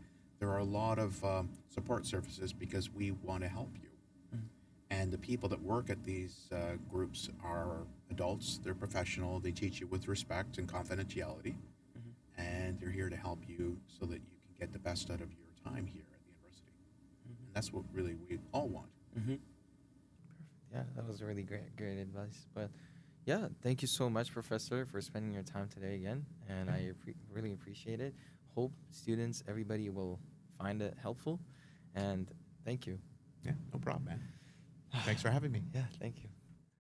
There are a lot of support services because we want to help you. Mhm. And the people that work at these groups are adults, they're professional, they teach you with respect and confidentiality, Mhm. and they're here to help you so that you can get the best out of your time here at the university. And that's what really we all want. Mhm. Perfect. Yeah, that was really great advice. But yeah, thank you so much, Professor, for spending your time today again, and Yeah. I really appreciate it. Hope students, everybody will find it helpful, and thank you. Yeah, no problem, man. Thanks for having me. Yeah, thank you.